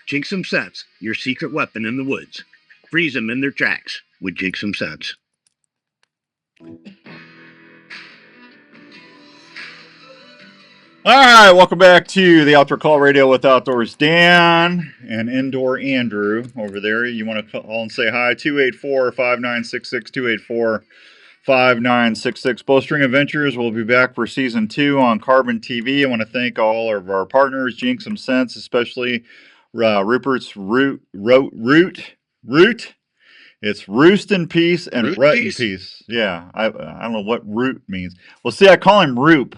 Jinxum Scents, your secret weapon in the woods. Freeze them in their tracks with Jinxum Scents. All right, welcome back to the Outdoor Call Radio with Outdoors Dan and Indoor Andrew over there. You want to call and say hi, 284-5966, 5966. Bowstring Adventures will be back for season 2 on Carbon TV. I want to thank all of our partners, Jinx Some Sense, especially Ruperts Root. It's Roost in Peace and Root Rut in piece? Peace. Yeah, I don't know what root means. Well, see, I call him Roop,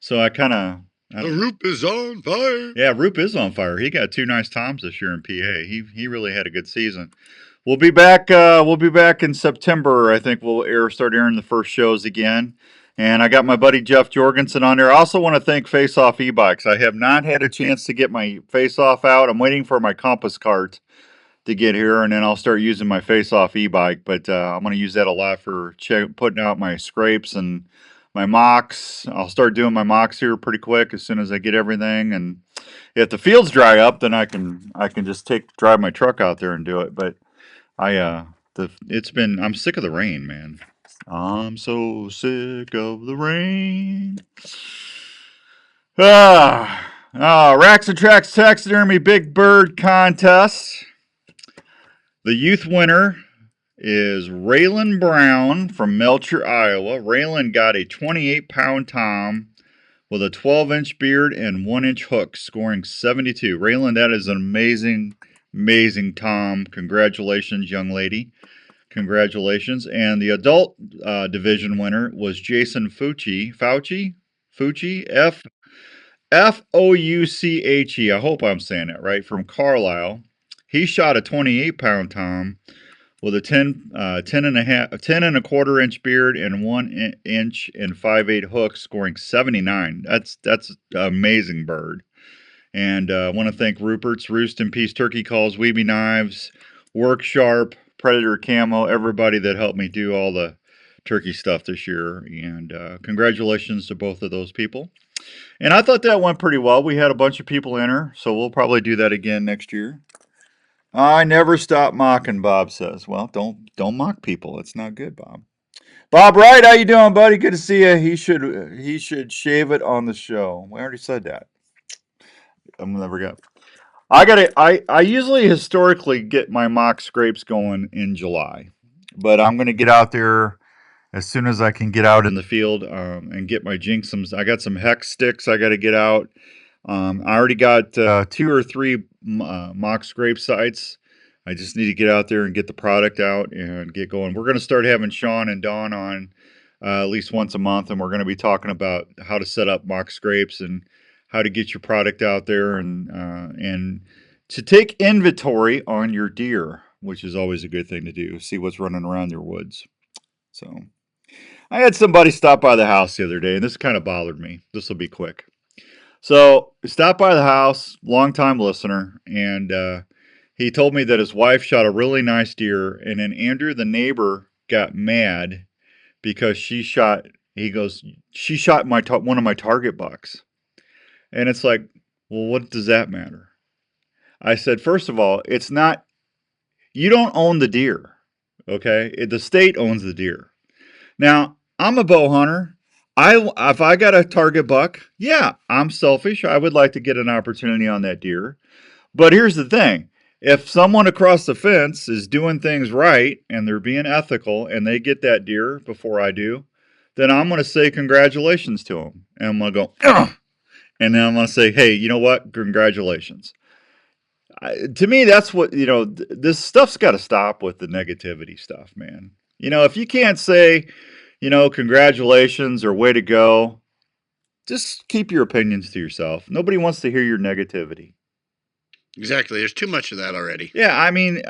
so I kind of. The Roop is on fire. Yeah, Roop is on fire. He got 2 nice toms this year in PA. He really had a good season. We'll be back. We'll be back in September. I think we'll start airing the first shows again. And I got my buddy Jeff Jorgensen on there. I also want to thank Face Off E-Bikes. I have not had a chance to get my Face Off out. I'm waiting for my compass cart to get here, and then I'll start using my Face Off E-Bike. But I'm going to use that a lot for putting out my scrapes and my mocks. I'll start doing my mocks here pretty quick as soon as I get everything. And if the fields dry up, then I can just drive my truck out there and do it. But I'm sick of the rain, man. I'm so sick of the rain. Racks and Tracks Taxidermy Big Bird Contest. The youth winner is Raylan Brown from Melcher, Iowa. Raylan got a 28-pound tom with a 12-inch beard and 1-inch hook, scoring 72. Raylan, that is an amazing tom. Congratulations, young lady. Congratulations. And the adult division winner was Jason Fouchy, F-O-U-C-H-E. I hope I'm saying that right, from Carlisle. He shot a 28-pound tom with a 10 and a quarter inch beard and 1 inch and 5/8 hook, scoring 79. That's an amazing bird. And I want to thank Ruperts Roost and Peace Turkey Calls, Weeby Knives, Work Sharp, Predator Camo, everybody that helped me do all the turkey stuff this year. And congratulations to both of those people. And I thought that went pretty well. We had a bunch of people enter, so we'll probably do that again next year. I never stop mocking, Bob says. Well, don't mock people. It's not good, Bob. Bob Wright, how you doing, buddy? Good to see you. He should shave it on the show. We already said that. I'm never got. I usually historically get my mock scrapes going in July, but I'm gonna get out there as soon as I can get out in the field and get my Jinxums. I got some hex sticks I got to get out. I already got 2 or 3 mock scrape sites. I just need to get out there and get the product out and get going. We're going to start having Sean and Dawn on at least once a month, and we're going to be talking about how to set up mock scrapes and how to get your product out there and to take inventory on your deer, which is always a good thing to do. See what's running around your woods. So I had somebody stop by the house the other day, and this kind of bothered me. This will be quick. So stopped by the house, long-time listener, and he told me that his wife shot a really nice deer, and then Andrew, the neighbor, got mad because she shot one of my target bucks. And it's like, well, what does that matter? I said, first of all, it's not, you don't own the deer, okay? The state owns the deer. Now, I'm a bow hunter. If I got a target buck, yeah, I'm selfish. I would like to get an opportunity on that deer. But here's the thing. If someone across the fence is doing things right and they're being ethical and they get that deer before I do, then I'm going to say congratulations to them. And I'm going to go, ugh! And then I'm going to say, hey, you know what? Congratulations. To me, that's what, this stuff's got to stop with the negativity stuff, man. If you can't say, congratulations or way to go, just keep your opinions to yourself. Nobody wants to hear your negativity. Exactly. There's too much of that already. Yeah, I mean,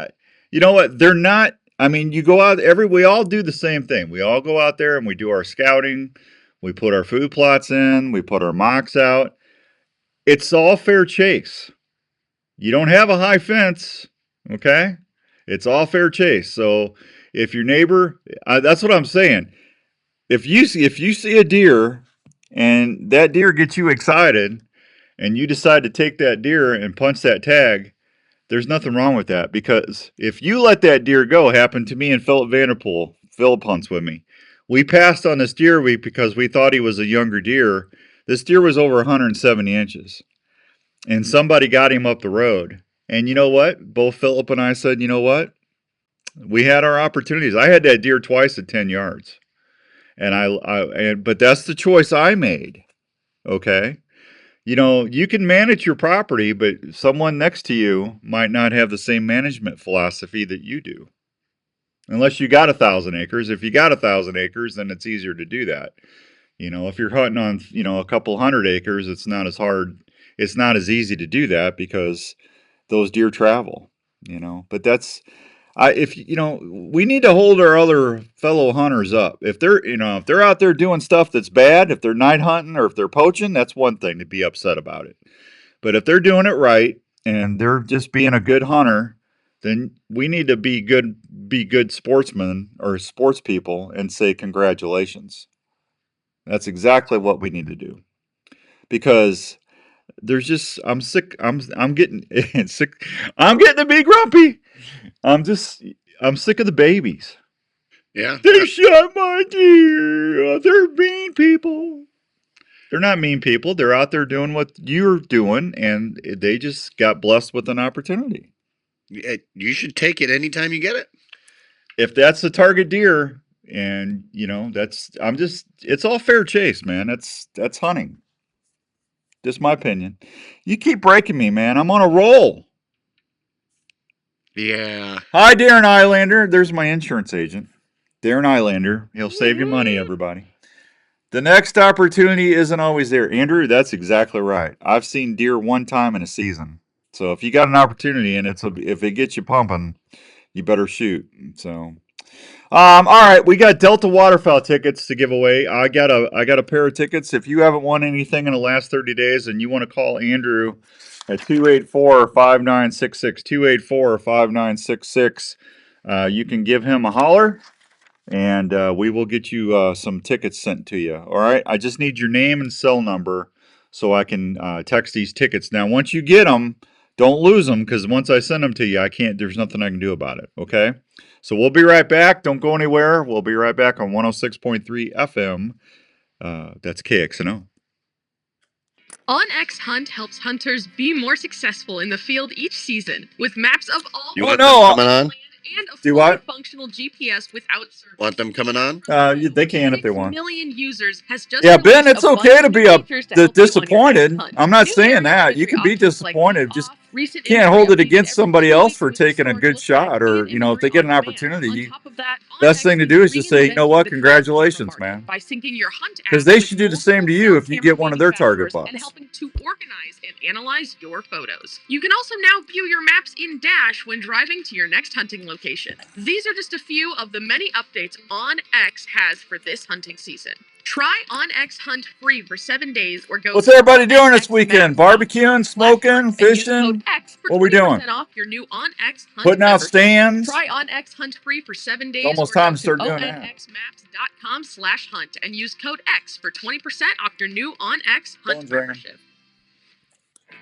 you know what? They're not, you go out, we all do the same thing. We all go out there and we do our scouting. We put our food plots in. We put our mocks out. It's all fair chase. You don't have a high fence, okay? It's all fair chase. So if your neighbor, that's what I'm saying. If you see a deer and that deer gets you excited and you decide to take that deer and punch that tag, there's nothing wrong with that, because if you let that deer go, happened to me and Philip Vanderpool. Philip hunts with me. We passed on this deer week because we thought he was a younger deer. This deer was over 170 inches. And somebody got him up the road. And you know what? Both Philip and I said, you know what? We had our opportunities. I had that deer twice at 10 yards. But that's the choice I made. Okay. You can manage your property, but someone next to you might not have the same management philosophy that you do. Unless you got 1,000 acres. If you got 1,000 acres, then it's easier to do that. If you're hunting on, a couple hundred acres, it's not as hard. It's not as easy to do that because those deer travel, but we need to hold our other fellow hunters up. If they're out there doing stuff that's bad, if they're night hunting or if they're poaching, that's one thing to be upset about it. But if they're doing it right and they're just being a good hunter, then we need to be good sportsmen or sports people and say congratulations. That's exactly what we need to do. Because I'm sick. I'm getting sick. I'm getting to be grumpy. I'm sick of the babies. Yeah. They shot my deer. They're mean people. They're not mean people. They're out there doing what you're doing, and they just got blessed with an opportunity. You should take it anytime you get it. If that's the target deer, and it's all fair chase, man. That's hunting. Just my opinion. You keep breaking me, man. I'm on a roll. Yeah. Hi, Darren Eilander. There's my insurance agent. Darren Eilander. He'll save you money, everybody. The next opportunity isn't always there. Andrew, that's exactly right. I've seen deer one time in a season. So if you got an opportunity and if it gets you pumping, you better shoot. So, all right, we got Depta Waterfowl tickets to give away. I got a pair of tickets. If you haven't won anything in the last 30 days and you want to call Andrew at 284-5966, 284-5966, you can give him a holler. And we will get you some tickets sent to you. All right. I just need your name and cell number so I can text these tickets. Now, once you get them, don't lose them because once I send them to you, there's nothing I can do about it. Okay. So we'll be right back. Don't go anywhere. We'll be right back on 106.3 FM. That's KXNO. OnX Hunt helps hunters be more successful in the field each season with maps of all. You want them coming on? And a Do fully what? functional GPS without service. Want them coming on? They can if they want. 6 million users has just Yeah, Ben, released it's a okay to bunch be of features to help you on your disappointed. next hunt. I'm not New saying area that. You imagery can be options like disappointed. best Just off, recent can't imagery hold it updates against every somebody 2 else weeks for with taking a historical good shot, or and if they imagery get an on demand. opportunity. On top of that, Best OnX thing to is do is just say, you know reinventing what, the congratulations, photography market man. by syncing your hunt Because apps they with should do the multiple same to you if you cell get camera one of their target manufacturers and bucks. helping to organize and analyze your photos. You can also now view your maps in Dash when driving to your next hunting location. These are just a few of the many updates OnX has for this hunting season. Try OnX Hunt free for 7 days or go. What's everybody doing this weekend? Barbecuing, smoking, fishing? What are we doing? Off your new OnX Hunt Putting out membership. stands? Try OnX Hunt free for 7 days. It's almost or time go to start to doing that. onxmaps.com/hunt and use code X for 20% off your new OnX Hunt membership.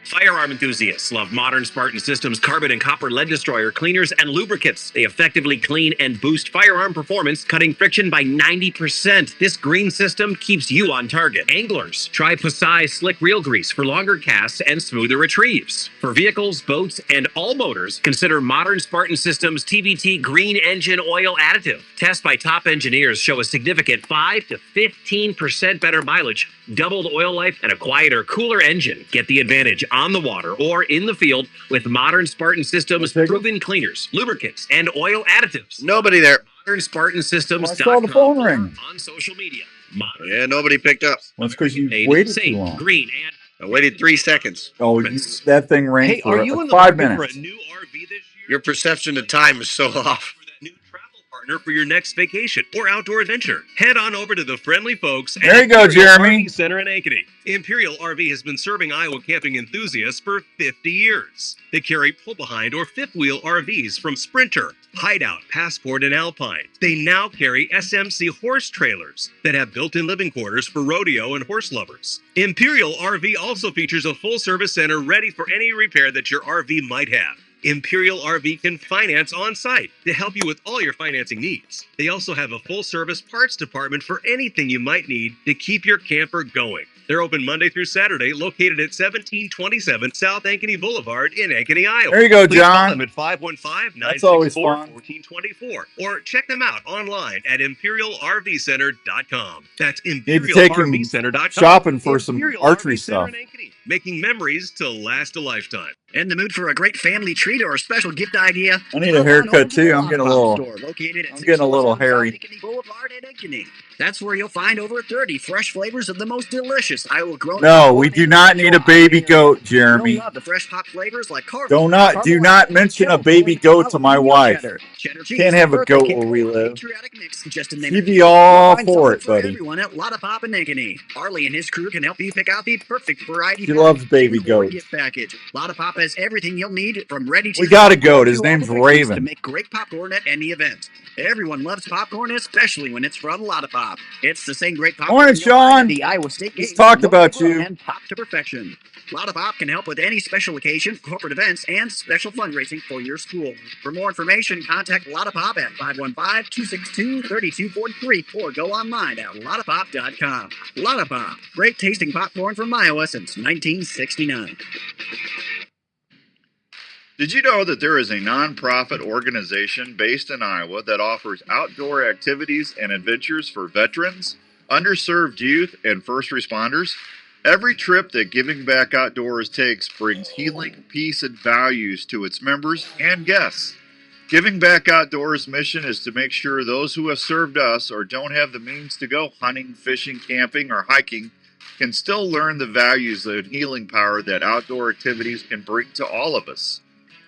Firearm enthusiasts love modern Spartan Systems carbon and copper lead destroyer cleaners and lubricants. They effectively clean and boost firearm performance, cutting friction by 90%. This green system keeps you on target. Anglers, try Pasai Slick Reel Grease for longer casts and smoother retrieves. For vehicles, boats, and all motors, consider modern Spartan Systems TBT Green Engine Oil Additive. Tests by top engineers show a significant 5 to 15% better mileage, doubled oil life, and a quieter, cooler engine. Get the advantage on the water or in the field with modern Spartan Systems proven cleaners, lubricants, and oil additives. Nobody there. Modern Spartan Systems. I saw the phone ring. On social media. Yeah, nobody picked up. Well, it's because you waited too long. Green and I waited 3 seconds. Oh, that thing rang Hey, for are you in the 5 market minutes. for a new RV this year? Your perception of time is so off. Partner for your next vacation or outdoor adventure. Head on over to the friendly folks There you at go, Imperial Jeremy. RV Center in Ankeny. Imperial RV has been serving Iowa camping enthusiasts for 50 years. They carry pull-behind or fifth-wheel RVs from Sprinter, Hideout, Passport, and Alpine. They now carry SMC horse trailers that have built-in living quarters for rodeo and horse lovers. Imperial RV also features a full-service center ready for any repair that your RV might have. Imperial RV can finance on-site to help you with all your financing needs. They also have a full-service parts department for anything you might need to keep your camper going. They're open Monday through Saturday, located at 1727 South Ankeny Boulevard in Ankeny, Iowa. There you go, Please call John. them at 515-964-1424 or check them out online at ImperialRVCenter.com. That's Need to take him ImperialRVCenter.com. shopping for some Imperial archery RV Center stuff. in Ankeny, making memories to last a lifetime. In the mood for a great family treat or a special gift idea? I need a haircut too. I'm getting a little hairy. Boulevard in Ankeny. That's where you'll find over 30 fresh flavors of the most delicious Iowa grown. No, we do not need a baby goat, Jeremy. The fresh pop flavors like Do not mention a baby goat to my wife. Can't have a goat where we live. She'd be all for it, buddy. Everyone at Lotta Pop in Ankeny. Arlie and his crew can help you pick out the perfect variety. She loves baby goats. Gift package. Lotta Pop has everything you'll need from ready to. We got a goat. His name's Raven. To make great popcorn at any event. Everyone loves popcorn, especially when it's from Lotta Pop. It's the same great popcorn. Morning, Sean. The Iowa State Just talked about you. And pop to perfection. Lotta Pop can help with any special occasion, corporate events, and special fundraising for your school. For more information, contact Lotta Pop at 515-262-3243 or go online at lottapop.com. Lotta Pop, great tasting popcorn from Iowa since 1969. Did you know that there is a nonprofit organization based in Iowa that offers outdoor activities and adventures for veterans, underserved youth, and first responders? Every trip that Giving Back Outdoors takes brings healing, peace, and values to its members and guests. Giving Back Outdoors' mission is to make sure those who have served us or don't have the means to go hunting, fishing, camping, or hiking can still learn the values and healing power that outdoor activities can bring to all of us.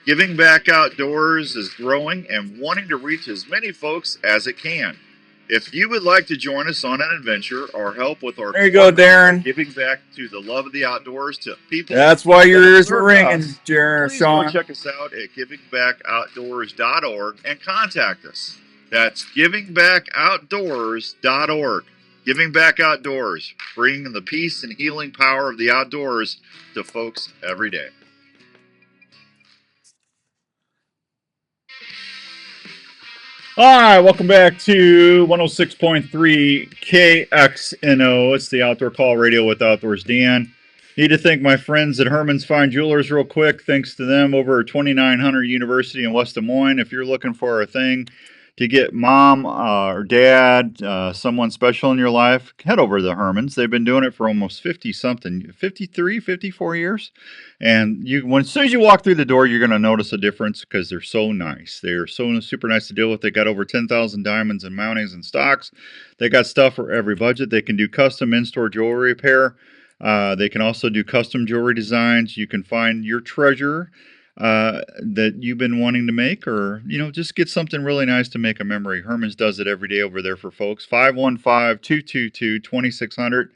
Giving Back Outdoors is growing and wanting to reach as many folks as it can. If you would like to join us on an adventure or help with our there you go, Darren. Giving back to the love of the outdoors to people. That's why your ears were ringing, Sean. Sean. Check us out at givingbackoutdoors.org and contact us. That's givingbackoutdoors.org. Giving Back Outdoors, bringing the peace and healing power of the outdoors to folks every day. All right, welcome back to 106.3 KXNO. It's the Outdoor Call Radio with Outdoors Dan. Need to thank my friends at Herman's Fine Jewelers real quick. Thanks to them over at 2900 University in West Des Moines. If you're looking for a thing to get mom or dad, someone special in your life, head over to the Hermans. They've been doing it for almost 50-something, 53, 54 years. And as soon as you walk through the door, you're going to notice a difference because they're so nice. They're so super nice to deal with. They got over 10,000 diamonds and mountings and stocks. They got stuff for every budget. They can do custom in-store jewelry repair. They can also do custom jewelry designs. You can find your treasure that you've been wanting to make, or just get something really nice to make a memory. Herman's does it every day over there for folks. 515-222-2600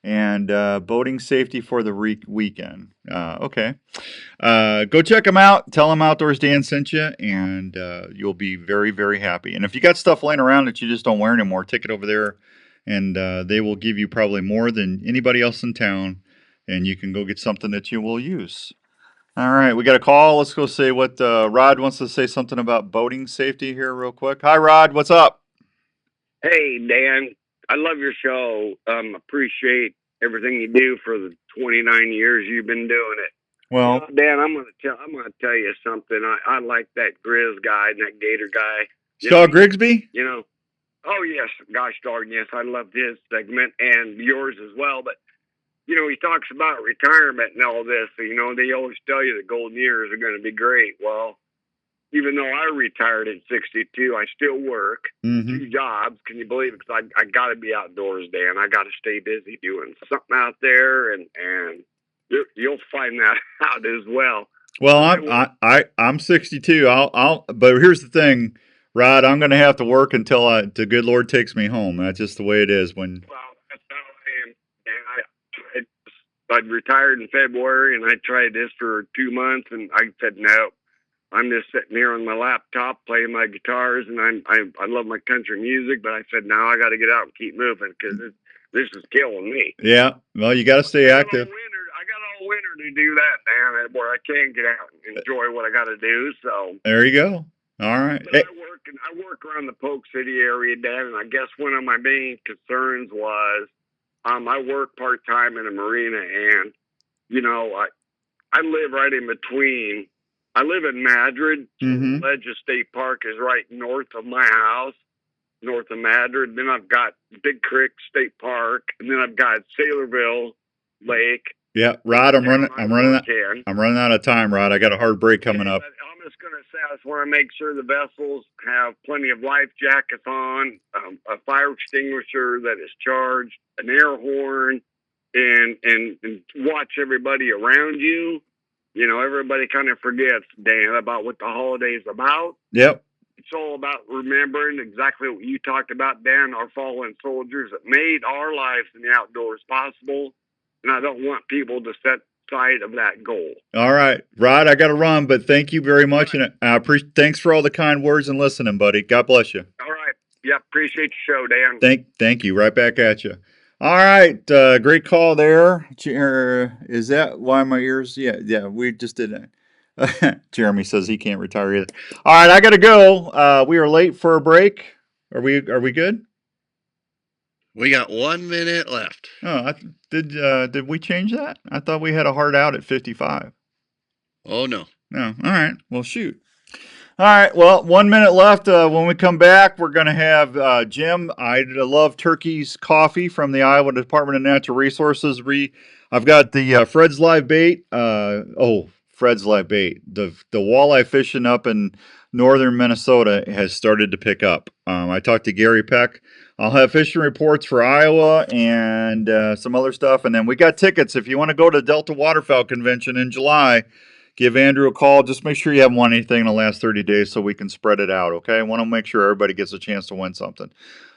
and boating safety for the weekend. Okay, go check them out. Tell them Outdoors Dan sent you, and you'll be very, very happy. And if you got stuff laying around that you just don't wear anymore, take it over there, and they will give you probably more than anybody else in town, and you can go get something that you will use. All right, we got a call. Let's go say what Rod wants to say something about boating safety here real quick. Hi, Rod. What's up? Hey, Dan. I love your show. Appreciate everything you do for the 29 years you've been doing it. Well, Dan, I'm gonna tell you something. I like that Grizz guy and that Gator guy. Shaw Grigsby? Oh yes, gosh darn yes, I loved his segment and yours as well. But he talks about retirement and all this. So, they always tell you the golden years are going to be great. Well, even though I retired at 62, I still work 2 jobs. Can you believe it? Because I got to be outdoors, Dan. I got to stay busy doing something out there, and you'll find that out as well. Well, I'm 62. But here's the thing, Rod. I'm going to have to work until the good Lord takes me home. That's just the way it is. Well, that's how I am. And I'd retired in February, and I tried this for 2 months, and I said no. I'm just sitting here on my laptop playing my guitars, and I love my country music, but I said, now I got to get out and keep moving because this is killing me. Yeah, well, you got to stay active. I got all winter to do that, man, where I can get out and enjoy what I got to do. So there you go. All right. But I work around the Polk City area, Dan, and I guess one of my main concerns was I work part-time in a marina, and, I live right in between. I live in Madrid. Mm-hmm. Ledges State Park is right north of my house, north of Madrid. Then I've got Big Creek State Park, and then I've got Sailorville Lake. Yeah, Rod, I'm running out of time, Rod. I got a hard break coming up. I'm just going to say, I just want to make sure the vessels have plenty of life jackets on, a fire extinguisher that is charged, an air horn, and watch everybody around you. Everybody kind of forgets, Dan, about what the holiday's about. Yep. It's all about remembering exactly what you talked about, Dan, our fallen soldiers that made our lives in the outdoors possible. And I don't want people to set sight of that goal. All right, Rod, I got to run, but thank you very much, and I appreciate. Thanks for all the kind words and listening, buddy. God bless you. All right. Yeah, appreciate your show, Dan. Thank you. Right back at you. All right, great call there. Is that why my ears? Yeah, we just did that. Jeremy says he can't retire either. All right, I got to go. We are late for a break. Are we good? We got 1 minute left. Oh, did we change that? I thought we had a hard out at 55. Oh, no. No. All right. Well, shoot. All right. Well, 1 minute left. When we come back, we're going to have Jim. I love Trukey's coffee from the Iowa Department of Natural Resources. I've got the Fred's Live Bait. Fred's Live Bait. The walleye fishing up in northern Minnesota has started to pick up. I talked to Gary Peck. I'll have fishing reports for Iowa and some other stuff. And then we got tickets. If you want to go to Depta Waterfowl Convention in July, give Andrew a call. Just make sure you haven't won anything in the last 30 days so we can spread it out, okay? I want to make sure everybody gets a chance to win something.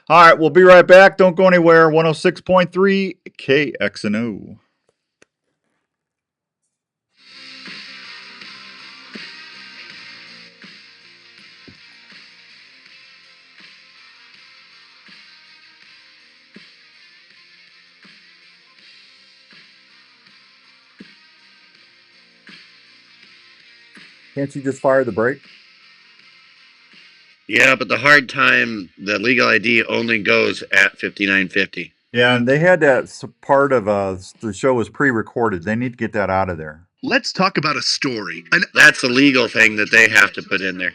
All right, we'll be right back. Don't go anywhere. 106.3 KXNO. Can't you just fire the brake? Yeah, but the hard time, the legal ID only goes at 59.50. Yeah, and they had that part of the show was pre-recorded. They need to get that out of there. Let's talk about a story. That's a legal thing that they have to put in there.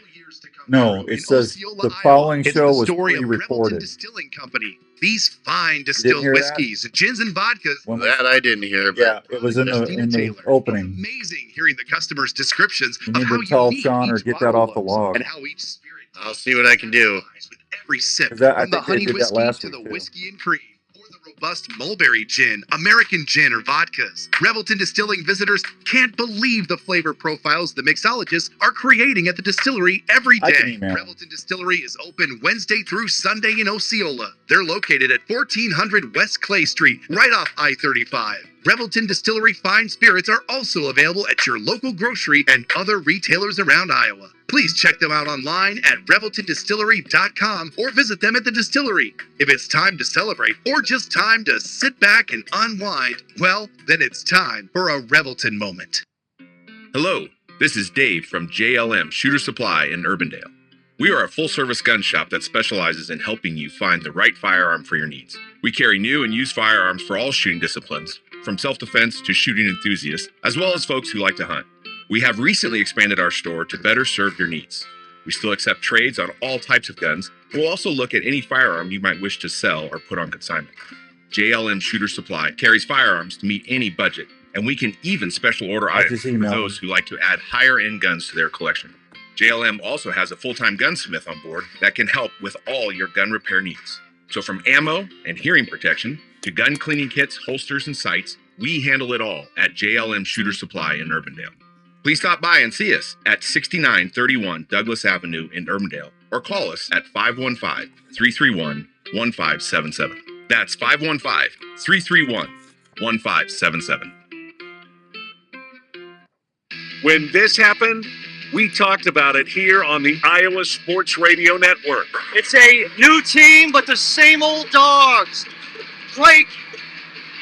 No, it says the following show was pre-recorded. Distilling Company. These fine distilled whiskeys, gins, and vodkas. That I didn't hear. Yeah, it was in the opening. Amazing hearing the customers' descriptions You need to tell Sean or get that off the log. and how each spirit I'll see what I can do. every sip, I from the think they honey did that whiskey last to the week, too. whiskey and cream, or the robust mulberry gin, American gin, or vodkas. Revelton Distilling visitors can't believe the flavor profiles the mixologists are creating at the distillery every I can day. email. Revelton Distillery is open Wednesday through Sunday in Osceola. They're located at 1400 West Clay Street, right off I-35. Revelton Distillery fine spirits are also available at your local grocery and other retailers around Iowa. Please check them out online at reveltondistillery.com or visit them at the distillery. If it's time to celebrate or just time to sit back and unwind, well, then it's time for a Revelton moment. Hello, this is Dave from JLM Shooter Supply in Urbandale. We are a full-service gun shop that specializes in helping you find the right firearm for your needs. We carry new and used firearms for all shooting disciplines, from self-defense to shooting enthusiasts, as well as folks who like to hunt. We have recently expanded our store to better serve your needs. We still accept trades on all types of guns, and we'll also look at any firearm you might wish to sell or put on consignment. JLM Shooter Supply carries firearms to meet any budget, and we can even special order items for those who like to add higher-end guns to their collection. JLM also has a full-time gunsmith on board that can help with all your gun repair needs. So from ammo and hearing protection to gun cleaning kits, holsters, and sights, we handle it all at JLM Shooter Supply in Urbandale. Please stop by and see us at 6931 Douglas Avenue in Urbandale, or call us at 515-331-1577. That's 515-331-1577. When this happened, we talked about it here on the Iowa Sports Radio Network. It's a new team, but the same old dogs. Blake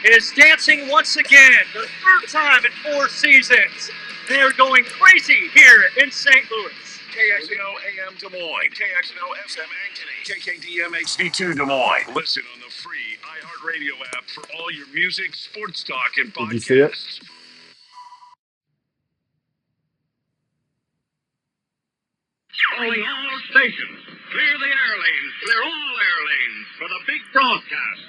is dancing once again, the third time in 4 seasons. They're going crazy here in St. Louis. KXNO AM Des Moines, KXNO FM Ankeny, KKDM HD2 Des Moines. Listen on the free iHeart iHeartRadio app for all your music, sports talk, and podcasts. Did you see it? Calling all stations. Clear the air lanes. Clear all air lanes for the big broadcast.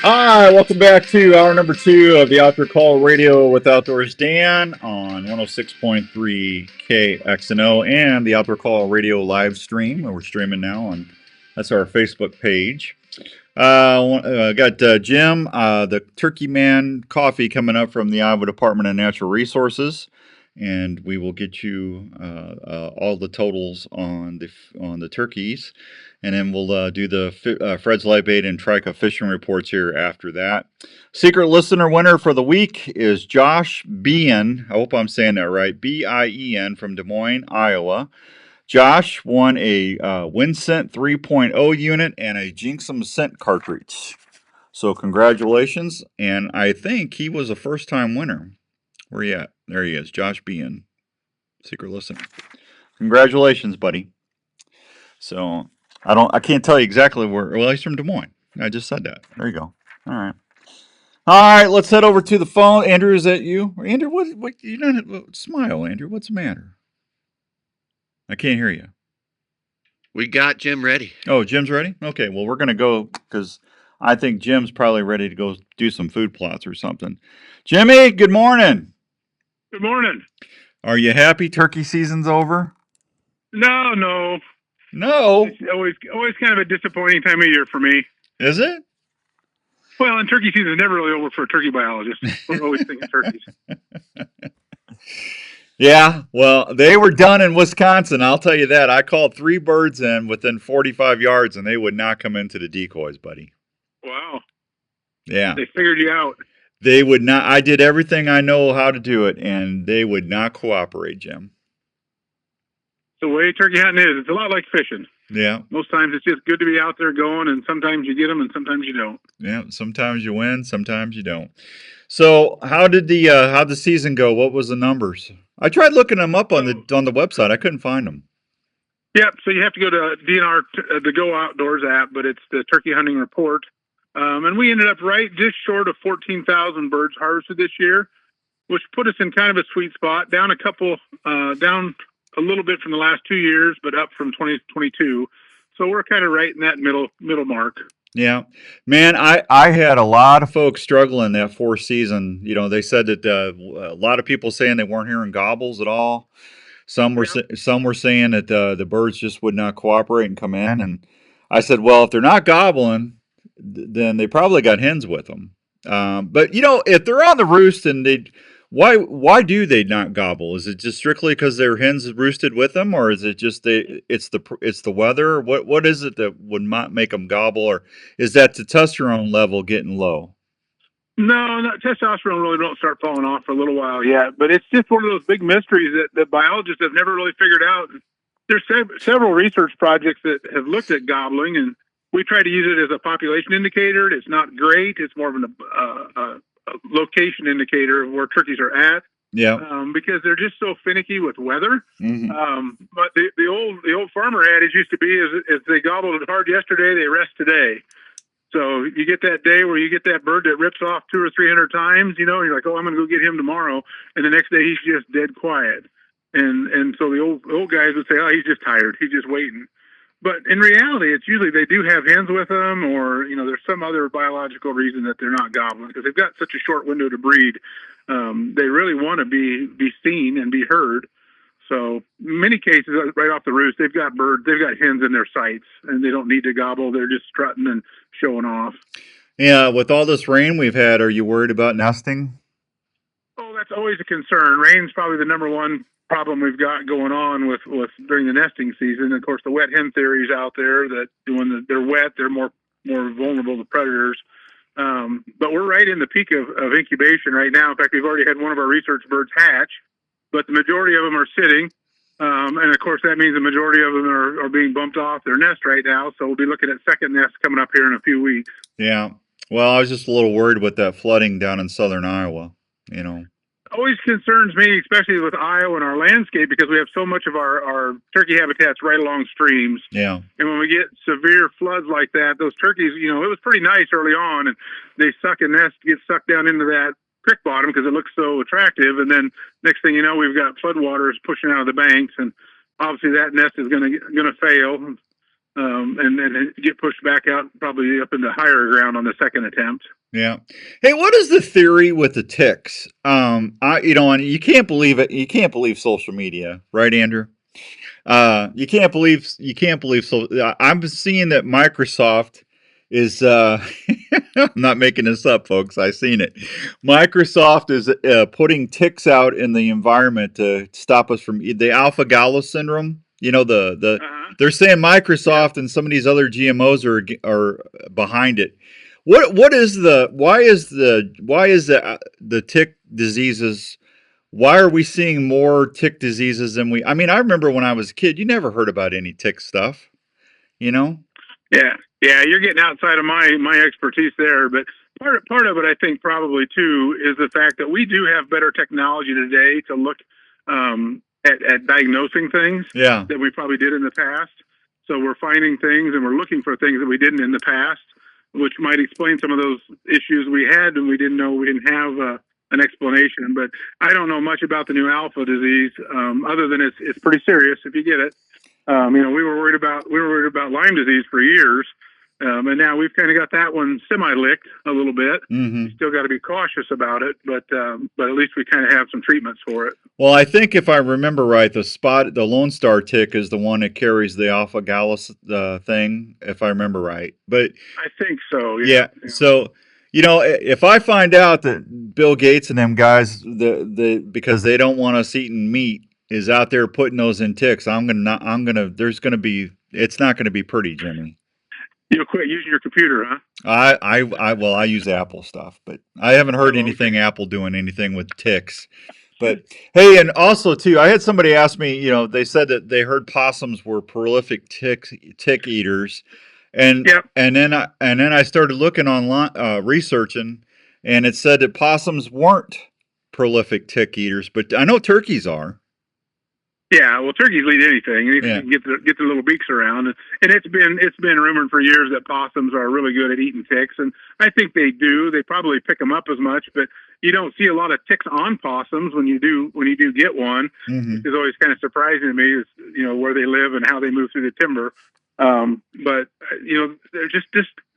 All right, welcome back to hour number 2 of the Outdoor Call Radio with Outdoors Dan on 106.3 KXNO and the Outdoor Call Radio live stream. We're streaming now on that's our Facebook page. Got Jim, the Turkey Man coffee coming up from the Iowa Department of Natural Resources, and we will get you all the totals on the turkeys. And then we'll do the Fred's Light Bait and Trica fishing reports here after that. Secret listener winner for the week is Josh Bien. I hope I'm saying that right. Bien from Des Moines, Iowa. Josh won a WinScent 3.0 unit and a Jinxum scent cartridge. So congratulations. And I think he was a first-time winner. Where you at? There he is. Josh Bien. Secret listener. Congratulations, buddy. So I can't tell you exactly where. Well, he's from Des Moines. I just said that. There you go. All right. All right, let's head over to the phone. Andrew, is that you? Andrew, what you don't smile, Andrew. What's the matter? I can't hear you. We got Jim ready. Oh, Jim's ready? Okay, well, we're going to go because I think Jim's probably ready to go do some food plots or something. Jimmy, good morning. Good morning. Are you happy turkey season's over? No. It's always kind of a disappointing time of year for me. Is it? Well, and turkey season is never really over for a turkey biologist. We're always thinking turkeys. Yeah, well, they were done in Wisconsin. I'll tell you that. I called 3 birds in within 45 yards, and they would not come into the decoys, buddy. Wow. Yeah. They figured you out. They would not. I did everything I know how to do it, and they would not cooperate, Jim. The way turkey hunting is, it's a lot like fishing. Yeah. Most times it's just good to be out there going, and sometimes you get them, and sometimes you don't. Yeah. Sometimes you win, sometimes you don't. So, how did the season go? What was the numbers? I tried looking them up on the website. I couldn't find them. Yep. So you have to go to DNR, the Go Outdoors app, but it's the turkey hunting report. And we ended up right just short of 14,000 birds harvested this year, which put us in kind of a sweet spot. Down a little bit from the last 2 years, but up from 2022. So we're kind of right in that middle mark. Yeah, man, I had a lot of folks struggling that 4th season. You know, they said that a lot of people saying they weren't hearing gobbles at all. Some were saying that the birds just would not cooperate and come in. And I said, well, if they're not gobbling, then they probably got hens with them. But you know, if they're on the roost and why do they not gobble? Is it just strictly because their hens roosted with them, or is it just it's the weather? What is it that would not make them gobble, or is that the testosterone level getting low? No, testosterone really don't start falling off for a little while yet, but it's just one of those big mysteries that biologists have never really figured out. There's several research projects that have looked at gobbling, and we try to use it as a population indicator. It's not great. It's more of a location indicator of where turkeys are at. Yeah. Because they're just so finicky with weather. Mm-hmm. But the old farmer adage used to be is they gobbled hard yesterday, they rest today. So you get that day where you get that bird that rips off 200 or 300 times, you know, and you're like, oh, I'm going to go get him tomorrow. And the next day he's just dead quiet. And so the old guys would say, oh, he's just tired. He's just waiting. But in reality, it's usually they do have hens with them, or, you know, there's some other biological reason that they're not gobbling, because they've got such a short window to breed. They really want to be seen and be heard. So many cases, right off the roost, they've got hens in their sights, and they don't need to gobble. They're just strutting and showing off. Yeah, with all this rain we've had, are you worried about nesting? Oh, that's always a concern. Rain's probably the number one problem we've got going on with during the nesting season. Of course, the wet hen theory's out there that when they're wet, they're more vulnerable to predators. But we're right in the peak of incubation right now. In fact, we've already had one of our research birds hatch, but the majority of them are sitting. And of course, that means the majority of them are being bumped off their nest right now. So we'll be looking at second nests coming up here in a few weeks. Yeah. Well, I was just a little worried with that flooding down in southern Iowa, you know. always concerns me, especially with Iowa and our landscape, because we have so much of our turkey habitats right along streams. Yeah. And when we get severe floods like that, those turkeys, it was pretty nice early on, and they suck a nest, get sucked down into that creek bottom because it looks so attractive. And then next thing you know, we've got floodwaters pushing out of the banks, and obviously that nest is going to fail. And get pushed back out, probably up into higher ground on the second attempt. Yeah. Hey, what is the theory with the ticks? And you can't believe it. You can't believe social media, right, Andrew? You can't believe. So I'm seeing that Microsoft is. I'm not making this up, folks. I've seen it. Microsoft is putting ticks out in the environment to stop us from the alpha-gal syndrome. They're saying Microsoft and some of these other GMOs are behind it. Why is the tick diseases? Why are we seeing more tick diseases than I remember when I was a kid, you never heard about any tick stuff, Yeah, you're getting outside of my expertise there, but part of it, I think, probably too, is the fact that we do have better technology today to look at diagnosing things that we probably did in the past. So we're finding things and we're looking for things that we didn't in the past, which might explain some of those issues we had and we didn't know we didn't have an explanation. But I don't know much about the new alpha disease, other than it's pretty serious if you get it. We were worried about Lyme disease for years. And now we've kind of got that one semi-licked a little bit. Mm-hmm. You still got to be cautious about it, but at least we kind of have some treatments for it. Well, I think if I remember right, the Lone Star tick is the one that carries the alpha-gallus thing, if I remember right. But I think so. Yeah. So, if I find out that Bill Gates and them guys, because they don't want us eating meat, is out there putting those in ticks, it's not going to be pretty, Jimmy. You'll quit using your computer, huh? I use Apple stuff, but I haven't heard anything Apple doing anything with ticks. But hey, and also too, I had somebody ask me, they said that they heard possums were prolific tick eaters, and then I started looking online, researching, and it said that possums weren't prolific tick eaters, but I know turkeys are. Yeah, well, turkeys eat anything. Get their little beaks around, and it's been rumored for years that possums are really good at eating ticks, and I think they do. They probably pick them up as much, but you don't see a lot of ticks on possums when you do get one. Mm-hmm. It's always kind of surprising to me, is where they live and how they move through the timber. But they're just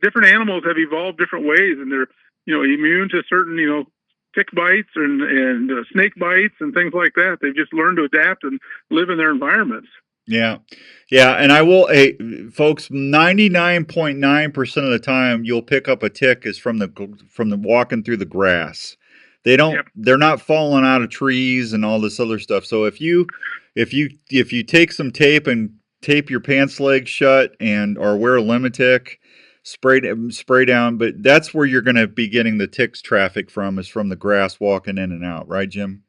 different animals have evolved different ways, and they're immune to certain tick bites and snake bites and things like that. They've just learned to adapt and live in their environments. Yeah. And I will, folks, 99.9% of the time you'll pick up a tick is from the walking through the grass. They're not falling out of trees and all this other stuff. So if you take some tape and tape your pants legs shut or wear a Limitick, spray down, but that's where you're going to be getting the ticks traffic from, is from the grass walking in and out, right, Jim?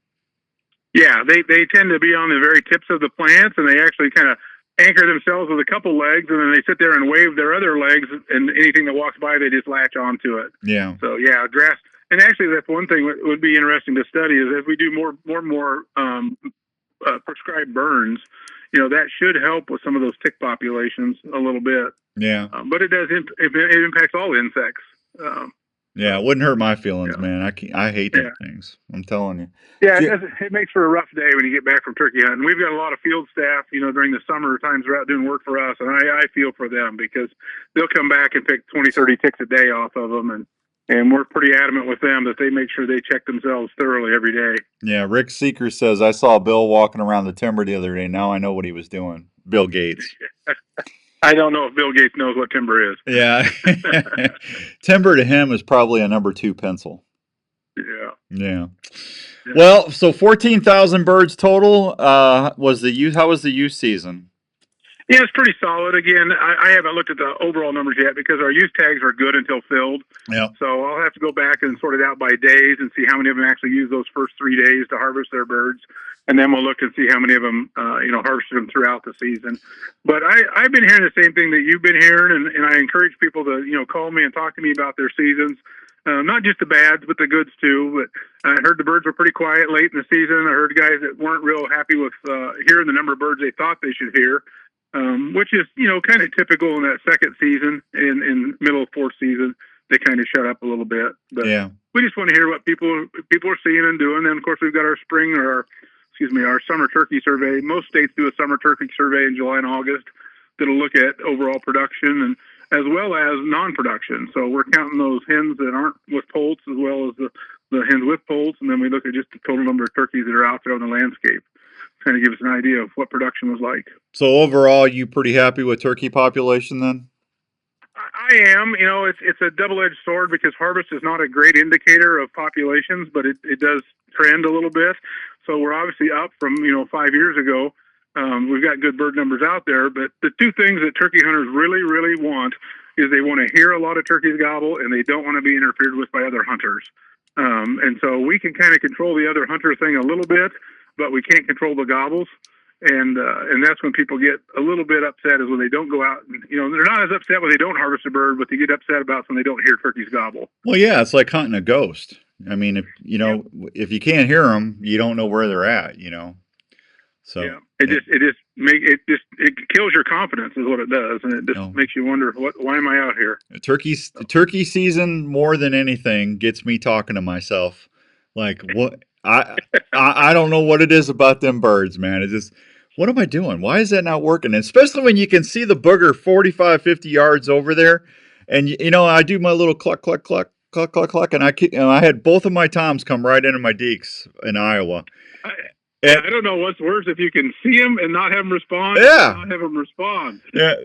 Yeah, they tend to be on the very tips of the plants, and they actually kind of anchor themselves with a couple legs, and then they sit there and wave their other legs, and anything that walks by, they just latch onto it. Yeah. So yeah, grass. And actually, that's one thing that would be interesting to study, is if we do more prescribed burns, that should help with some of those tick populations a little bit. Yeah. But it does. It impacts all insects. Yeah, it wouldn't hurt my feelings, man. I hate those things. I'm telling you. Yeah, it makes for a rough day when you get back from turkey hunting. We've got a lot of field staff, during the summer times they're out doing work for us, and I feel for them, because they'll come back and pick 20, 30 ticks a day off of them, and we're pretty adamant with them that they make sure they check themselves thoroughly every day. Yeah, Rick Seeker says, I saw Bill walking around the timber the other day. Now I know what he was doing. Bill Gates. I don't know if Bill Gates knows what timber is. Yeah. Timber to him is probably a number 2 pencil. Yeah. Well, so 14,000 birds total. How was the youth season? Yeah, it's pretty solid. Again, I haven't looked at the overall numbers yet, because our use tags are good until filled. Yeah. So I'll have to go back and sort it out by days and see how many of them actually use those first 3 days to harvest their birds. And then we'll look and see how many of them, harvested them throughout the season. But I've been hearing the same thing that you've been hearing, and I encourage people to, call me and talk to me about their seasons. Not just the bads, but the goods too. But I heard the birds were pretty quiet late in the season. I heard guys that weren't real happy with hearing the number of birds they thought they should hear, which is, kind of typical in that second season. In middle of fourth season, they kind of shut up a little bit. But we just want to hear what people are seeing and doing. And of course, we've got our spring or our summer turkey survey. Most states do a summer turkey survey in July and August that'll look at overall production and as well as non-production. So we're counting those hens that aren't with poults as well as the hens with poults, and then we look at just the total number of turkeys that are out there on the landscape. Kind of give us an idea of what production was like. So overall, you pretty happy with turkey population then? I am. It's a double-edged sword because harvest is not a great indicator of populations, but it does trend a little bit. So we're obviously up from 5 years ago. We've got good bird numbers out there, but the two things that turkey hunters really, really want is they want to hear a lot of turkeys gobble, and they don't want to be interfered with by other hunters. And so we can kind of control the other hunter thing a little bit, but we can't control the gobbles. And that's when people get a little bit upset is when they don't go out. And, they're not as upset when they don't harvest a bird, but they get upset about when they don't hear turkeys gobble. Well, yeah, it's like hunting a ghost. I mean, if you can't hear them, you don't know where they're at. So yeah, it kills your confidence is what it does, and it just makes you wonder why am I out here? Turkey season more than anything gets me talking to myself, like what I don't know what it is about them birds, man. It's just what am I doing? Why is that not working? And especially when you can see the booger 45, 50 yards over there, and I do my little cluck cluck cluck cluck cluck cluck, and I had both of my toms come right into my deeks in Iowa. I don't know what's worse if you can see them and not have them respond. Yeah, not have them respond. Yeah,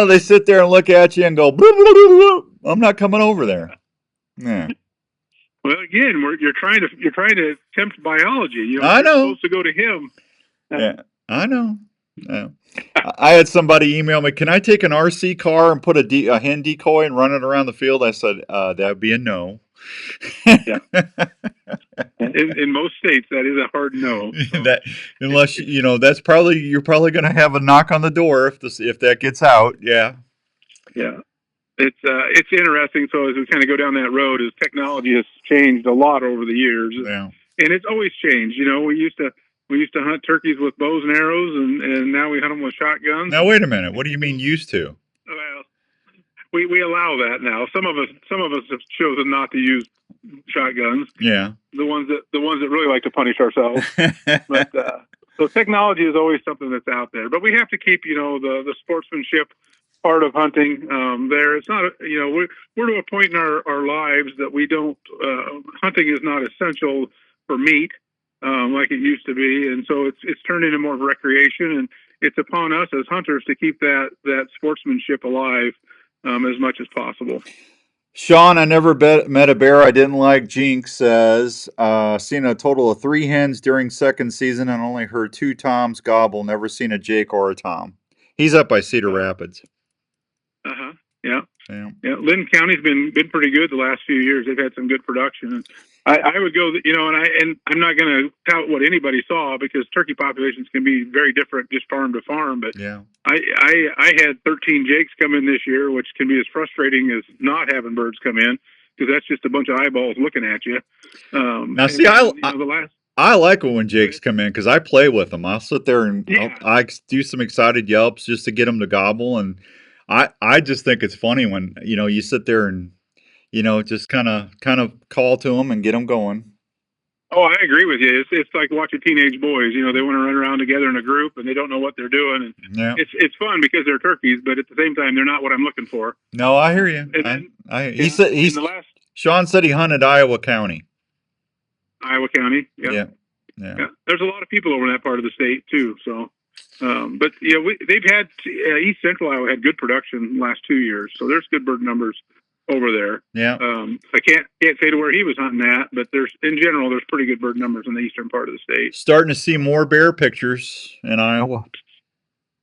they sit there and look at you and go, bloop, bloop, bloop, bloop. I'm not coming over there. Yeah. Well, again, you're trying to tempt biology. I know. You're supposed to go to him. Yeah, I know. Yeah. I had somebody email me, can I take an RC car and put a hen decoy and run it around the field? I said, that would be a no. Yeah. In most states, that is a hard no. So. That unless that's you're probably going to have a knock on the door if that gets out. Yeah. Yeah. It's interesting. So as we kind of go down that road, as technology has changed a lot over the years, and it's always changed. We used to hunt turkeys with bows and arrows, and now we hunt them with shotguns. Now wait a minute. What do you mean used to? Well, we allow that now. Some of us have chosen not to use shotguns. Yeah. The ones that really like to punish ourselves. But so technology is always something that's out there. But we have to keep the sportsmanship part of hunting there. It's not we're to a point in our lives that we don't hunting is not essential for meat like it used to be, and so it's turned into more of a recreation, and it's upon us as hunters to keep that sportsmanship alive as much as possible. Sean, I never met a bear I didn't like. Jinx says, seen a total of 3 hens during second season and only heard 2 toms gobble. Never seen a Jake or a tom. He's up by Cedar Rapids. Uh-huh. Yeah. Lynn County's been pretty good the last few years. They've had some good production. And I would go, and I'm not going to tout what anybody saw because turkey populations can be very different just farm to farm. But yeah, I had 13 Jakes come in this year, which can be as frustrating as not having birds come in because that's just a bunch of eyeballs looking at you. Now, see, I like it when Jakes come in because I play with them. I'll sit there and I do some excited yelps just to get them to gobble. And I just think it's funny when, you sit there and, just kind of call to them and get them going. Oh, I agree with you. It's like watching teenage boys. They want to run around together in a group and they don't know what they're doing. And it's fun because they're turkeys, but at the same time, they're not what I'm looking for. No, I hear you. Sean said he hunted Iowa County. Iowa County. Yeah. There's a lot of people over in that part of the state too. So, but they've had East Central Iowa had good production the last 2 years. So there's good bird numbers over there. Yeah. I can't say to where he was hunting at, but there's pretty good bird numbers in the eastern part of the state. Starting to see more bear pictures in Iowa.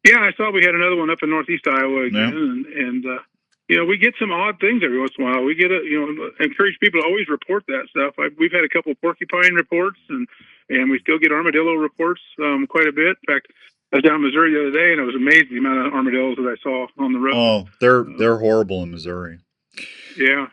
Yeah, I saw we had another one up in northeast Iowa again, and we get some odd things every once in a while. We get encourage people to always report that stuff. We've had a couple of porcupine reports, and we still get armadillo reports quite a bit. In fact, I was down in Missouri the other day, and I was amazed the amount of armadillos that I saw on the road. Oh, they're horrible in Missouri. Yeah.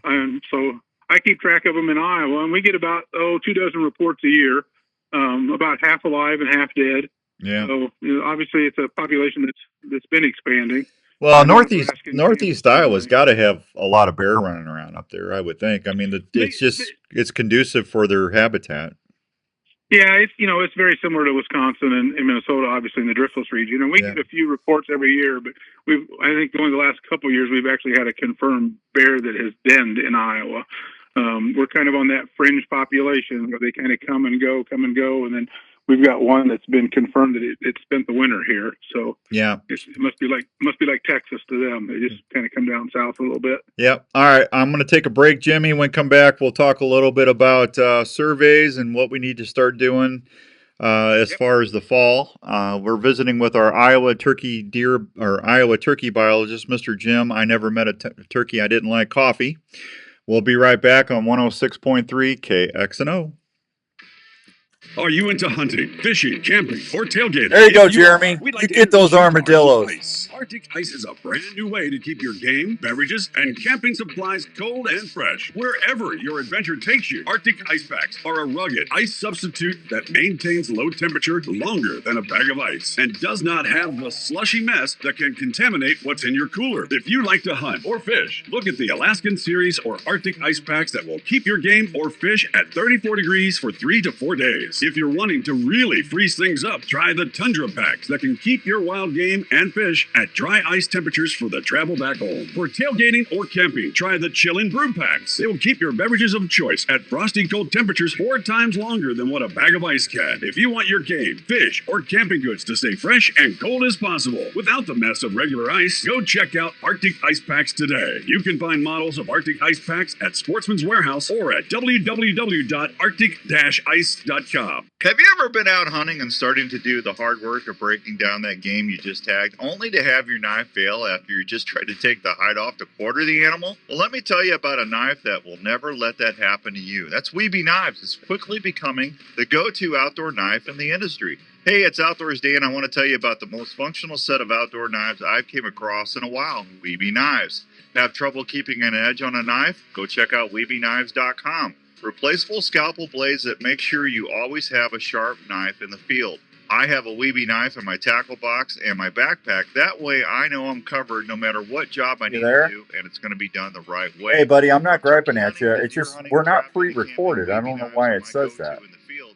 And so I keep track of them in Iowa, and we get about 2 dozen reports a year, about half alive and half dead. Yeah. So obviously, it's a population that's been expanding. Well, northeast Iowa's got to have a lot of bear running around up there, I would think. I mean, it's conducive for their habitat. Yeah, it's very similar to Wisconsin and Minnesota, obviously in the driftless region. And we get a few reports every year, but I think only the last couple of years we've actually had a confirmed bear that has denned in Iowa. We're kind of on that fringe population where they kind of come and go, and then we've got one that's been confirmed that it spent the winter here. So yeah, it must be like Texas to them. They just kind of come down south a little bit. Yep. All right, I'm going to take a break, Jimmy. When we come back, we'll talk a little bit about surveys and what we need to start doing as far as the fall. We're visiting with our Iowa turkey biologist, Mr. Jim. I never met a turkey I didn't like coffee. We'll be right back on 106.3 KXNO. Are you into hunting, fishing, camping, or tailgating? There you go, Jeremy. You get those armadillos. Arctic Ice is a brand new way to keep your game, beverages, and camping supplies cold and fresh wherever your adventure takes you. Arctic Ice Packs are a rugged ice substitute that maintains low temperature longer than a bag of ice and does not have the slushy mess that can contaminate what's in your cooler. If you like to hunt or fish, look at the Alaskan Series or Arctic Ice Packs that will keep your game or fish at 34 degrees for 3 to 4 days. If you're wanting to really freeze things up, try the Tundra Packs that can keep your wild game and fish at dry ice temperatures for the travel back home. For tailgating or camping, try the Chillin' Brew Packs. They will keep your beverages of choice at frosty cold temperatures 4 times longer than what a bag of ice can. If you want your game, fish, or camping goods to stay fresh and cold as possible without the mess of regular ice, go check out Arctic Ice Packs today. You can find models of Arctic Ice Packs at Sportsman's Warehouse or at www.arctic-ice.com. Have you ever been out hunting and starting to do the hard work of breaking down that game you just tagged, only to have your knife fail after you just tried to take the hide off to quarter the animal? Well, let me tell you about a knife that will never let that happen to you. That's Weeby Knives. It's quickly becoming the go-to outdoor knife in the industry. Hey, it's Outdoors Dan. I want to tell you about the most functional set of outdoor knives I've came across in a while, Weeby Knives. Have trouble keeping an edge on a knife? Go check out WeebyKnives.com. Replaceable scalpel blades that make sure you always have a sharp knife in the field. I have a Weeby knife in my tackle box and my backpack. That way I know I'm covered no matter what job I need to do, and it's going to be done the right way. Hey, buddy, I'm not griping at you. It's just we're not pre-recorded. I don't know why it says that.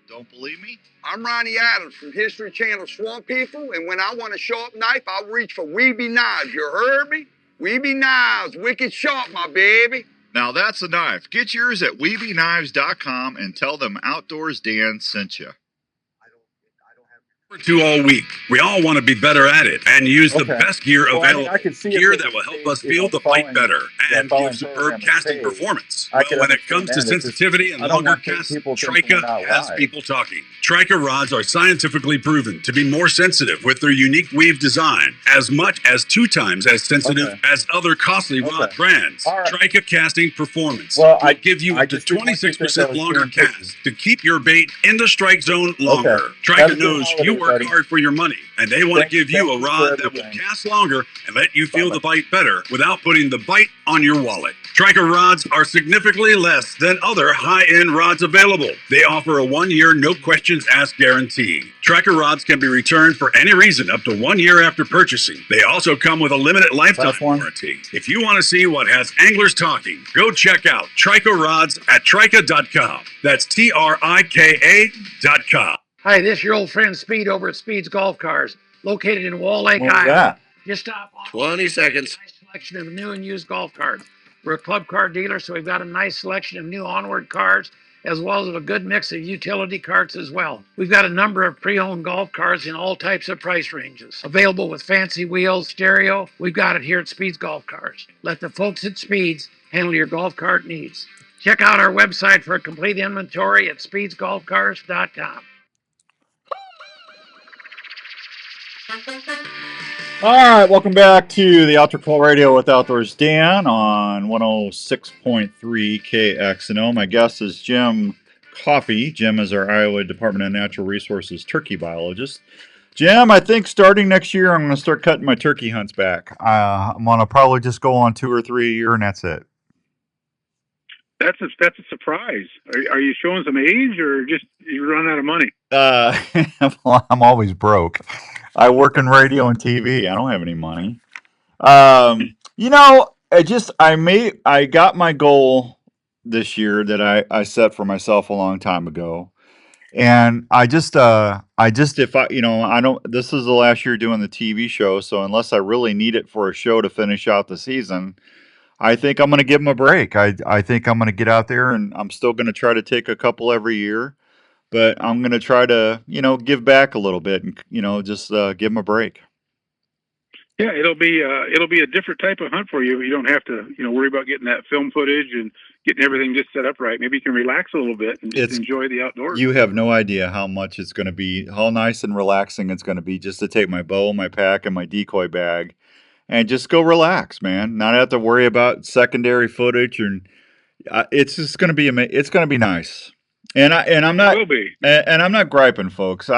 Don't believe me? I'm Ronnie Adams from History Channel Swamp People, and when I want a sharp knife, I'll reach for Weeby Knives. You heard me? Weeby Knives, wicked sharp, my baby. Now that's a knife. Get yours at WeebyKnives.com and tell them Outdoors Dan sent you. To all week. We all want to be better at it and use the best gear available. Gear that will help us feel the fight better and give superb casting performance. Well, when it comes to sensitivity and longer casts, Trica has people talking. Trica rods are scientifically proven to be more sensitive with their unique weave design, as much as 2 times as sensitive as other costly rod brands. Trica casting performance will give you up to 26% longer cast to keep your bait in the strike zone longer. Trica knows you work hard for your money, and they want to give you a rod that will cast longer and let you feel the bite better without putting the bite on your wallet. Trica rods are significantly less than other high-end rods available. They offer a 1-year, no-questions-asked guarantee. Trica rods can be returned for any reason up to 1 year after purchasing. They also come with a limited lifetime warranty. If you want to see what has anglers talking, go check out Trica rods at trica.com. That's TRIKA.com. Hi, this is your old friend Speed over at Speed's Golf Cars, located in Wall Lake, Iowa. Just stop on 20 seconds. Nice selection of new and used golf carts. We're a club car dealer, so we've got a nice selection of new onward cars, as well as a good mix of utility carts as well. We've got a number of pre-owned golf cars in all types of price ranges. Available with fancy wheels, stereo. We've got it here at Speed's Golf Cars. Let the folks at Speed's handle your golf cart needs. Check out our website for a complete inventory at speedsgolfcars.com. All right, welcome back to the Outdoor Call Radio with Outdoors Dan on 106.3 KXNO. My guest is Jim Coffey. Jim is our Iowa Department of Natural Resources turkey biologist. Jim, I think starting next year, I'm going to start cutting my turkey hunts back. I'm going to probably just go on 2 or 3 a year, and that's it. That's a surprise. Are you showing some age, or just you run out of money? Well, I'm always broke. I work in radio and TV. I don't have any money. I got my goal this year that I set for myself a long time ago. And if I don't, this is the last year doing the TV show. So unless I really need it for a show to finish out the season, I think I'm going to give them a break. I think I'm going to get out there, and I'm still going to try to take a couple every year, but I'm going to try to, give back a little bit and, just give them a break. Yeah, it'll be a different type of hunt for you. You don't have to, worry about getting that film footage and getting everything just set up right. Maybe you can relax a little bit and just enjoy the outdoors. You have no idea how much it's going to be, how nice and relaxing it's going to be just to take my bow, my pack, and my decoy bag, and just go relax, man. Not have to worry about secondary footage, and it's just going to be it's going to be nice. And I'm not, and I'm not griping, folks.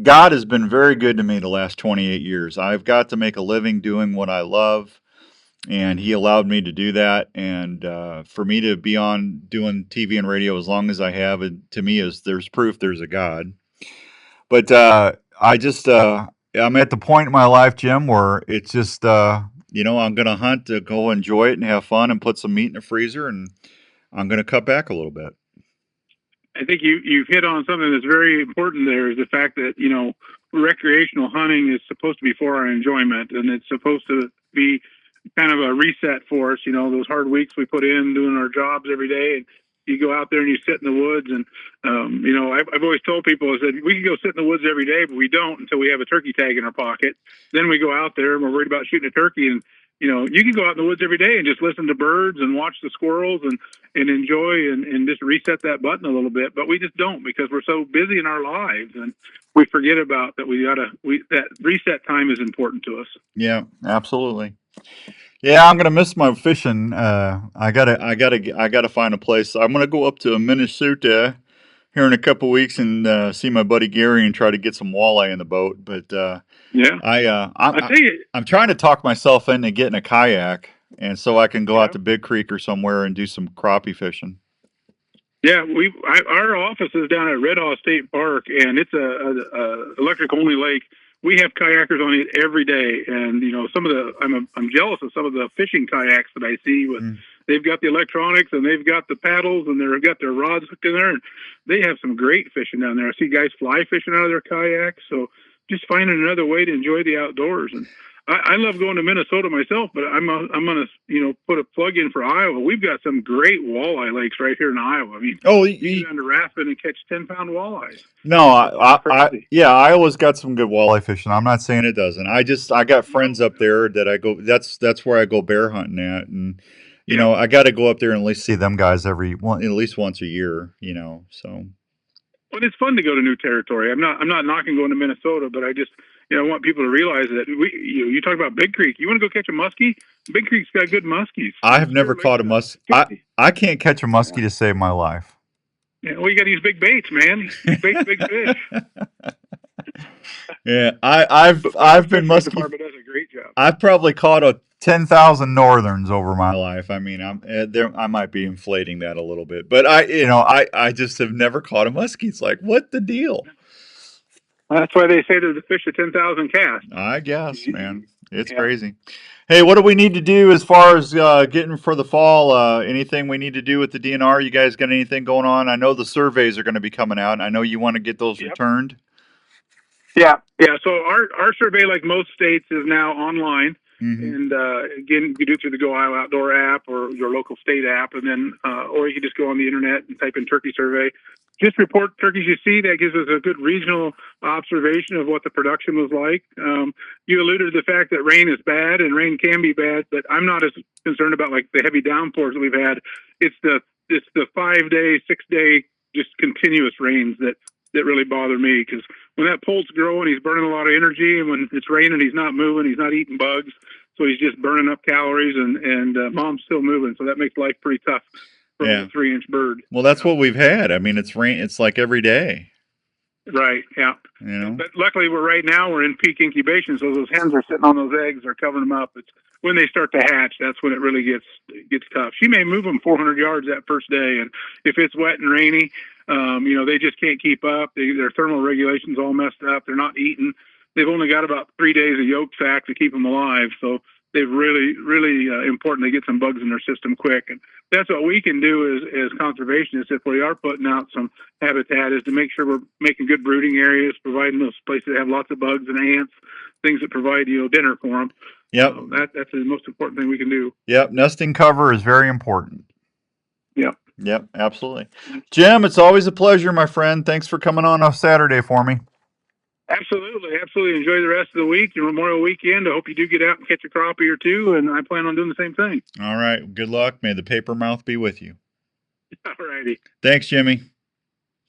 God has been very good to me the last 28 years. I've got to make a living doing what I love, and He allowed me to do that. And for me to be on doing TV and radio as long as I have, to me, there's proof there's a God. But I'm at the point in my life, Jim, where it's just, I'm going to hunt to go enjoy it and have fun and put some meat in the freezer, and I'm going to cut back a little bit. I think you've hit on something that's very important there, is the fact that, recreational hunting is supposed to be for our enjoyment, and it's supposed to be kind of a reset for us. Those hard weeks we put in doing our jobs every day, and you go out there and you sit in the woods. And, I've always told people, I said, we can go sit in the woods every day, but we don't until we have a turkey tag in our pocket. Then we go out there and we're worried about shooting a turkey. And, you can go out in the woods every day and just listen to birds and watch the squirrels and enjoy and just reset that button a little bit. But we just don't, because we're so busy in our lives, and we forget about that. That reset time is important to us. Yeah, absolutely. Yeah, I'm gonna miss my fishing. I gotta find a place. I'm gonna go up to Minnesota here in a couple weeks and see my buddy Gary and try to get some walleye in the boat. But I'm trying to talk myself into getting a kayak, and so I can go out to Big Creek or somewhere and do some crappie fishing. Yeah, our office is down at Red Hawk State Park, and it's a electric only lake. We have kayakers on it every day, and I'm jealous of some of the fishing kayaks that I see. They've got the electronics, and they've got the paddles, and they've got their rods hooked in there, and they have some great fishing down there. I see guys fly fishing out of their kayaks. So just finding another way to enjoy the outdoors. And I love going to Minnesota myself, but I'm gonna put a plug in for Iowa. We've got some great walleye lakes right here in Iowa. I mean, you go down to Raspin and catch 10-pound walleyes. No, Iowa's got some good walleye fishing. I'm not saying it doesn't. I got friends up there that I go. That's where I go bear hunting at, and I got to go up there and at least see them guys at least once a year. So. Well, it's fun to go to new territory. I'm not knocking going to Minnesota, but I just I want people to realize that you talk about Big Creek. You want to go catch a muskie? Big Creek's got good muskies. I have never caught a muskie. I can't catch a muskie to save my life. Yeah, well, you got to use big baits, man. Big fish. Yeah, I've been muskie. Department does a great job. I've probably caught 10,000 northerns over my life. I mean, I might be inflating that a little bit, but I just have never caught a muskie. It's like, what the deal? That's why they say there's a fish of 10,000 casts. I guess, man, it's crazy. Hey, what do we need to do as far as getting for the fall? Anything we need to do with the DNR? You guys got anything going on? I know the surveys are going to be coming out. I know you want to get those returned. Yeah. So our survey, like most states, is now online. And again, you can do it through the Go Iowa Outdoor app or your local state app, and then or you can just go on the internet and type in turkey survey. Just report turkeys you see. That gives us a good regional observation of what the production was like. You alluded to the fact that rain is bad, and rain can be bad, but I'm not as concerned about like the heavy downpours that we've had. It's the 5-day, 6-day just continuous rains that really bother me, because when that poult's growing, he's burning a lot of energy, and when it's raining, he's not moving, he's not eating bugs, so he's just burning up calories, and mom's still moving, so that makes life pretty tough for a 3-inch bird. Well, that's what we've had. I mean, it's like every day. Right. Yeah. You know. But luckily, we're in peak incubation, so those hens are sitting on those eggs, they're covering them up. It's when they start to hatch, that's when it really gets tough. She may move them 400 yards that first day, and if it's wet and rainy, they just can't keep up. Their thermal regulation's all messed up. They're not eating. They've only got about 3 days of yolk sac to keep them alive, so they're really important to get some bugs in their system quick. And that's what we can do as conservationists if we are putting out some habitat, is to make sure we're making good brooding areas, providing those places that have lots of bugs and ants, things that provide dinner for them. Yep. That's the most important thing we can do. Yep. Nesting cover is very important. Yep. Yep. Absolutely. Jim, it's always a pleasure, my friend. Thanks for coming on Saturday for me. Absolutely. Enjoy the rest of the week, your Memorial Weekend. I hope you do get out and catch a crappie or two, and I plan on doing the same thing. All right. Good luck. May the paper mouth be with you. All righty. Thanks, Jimmy.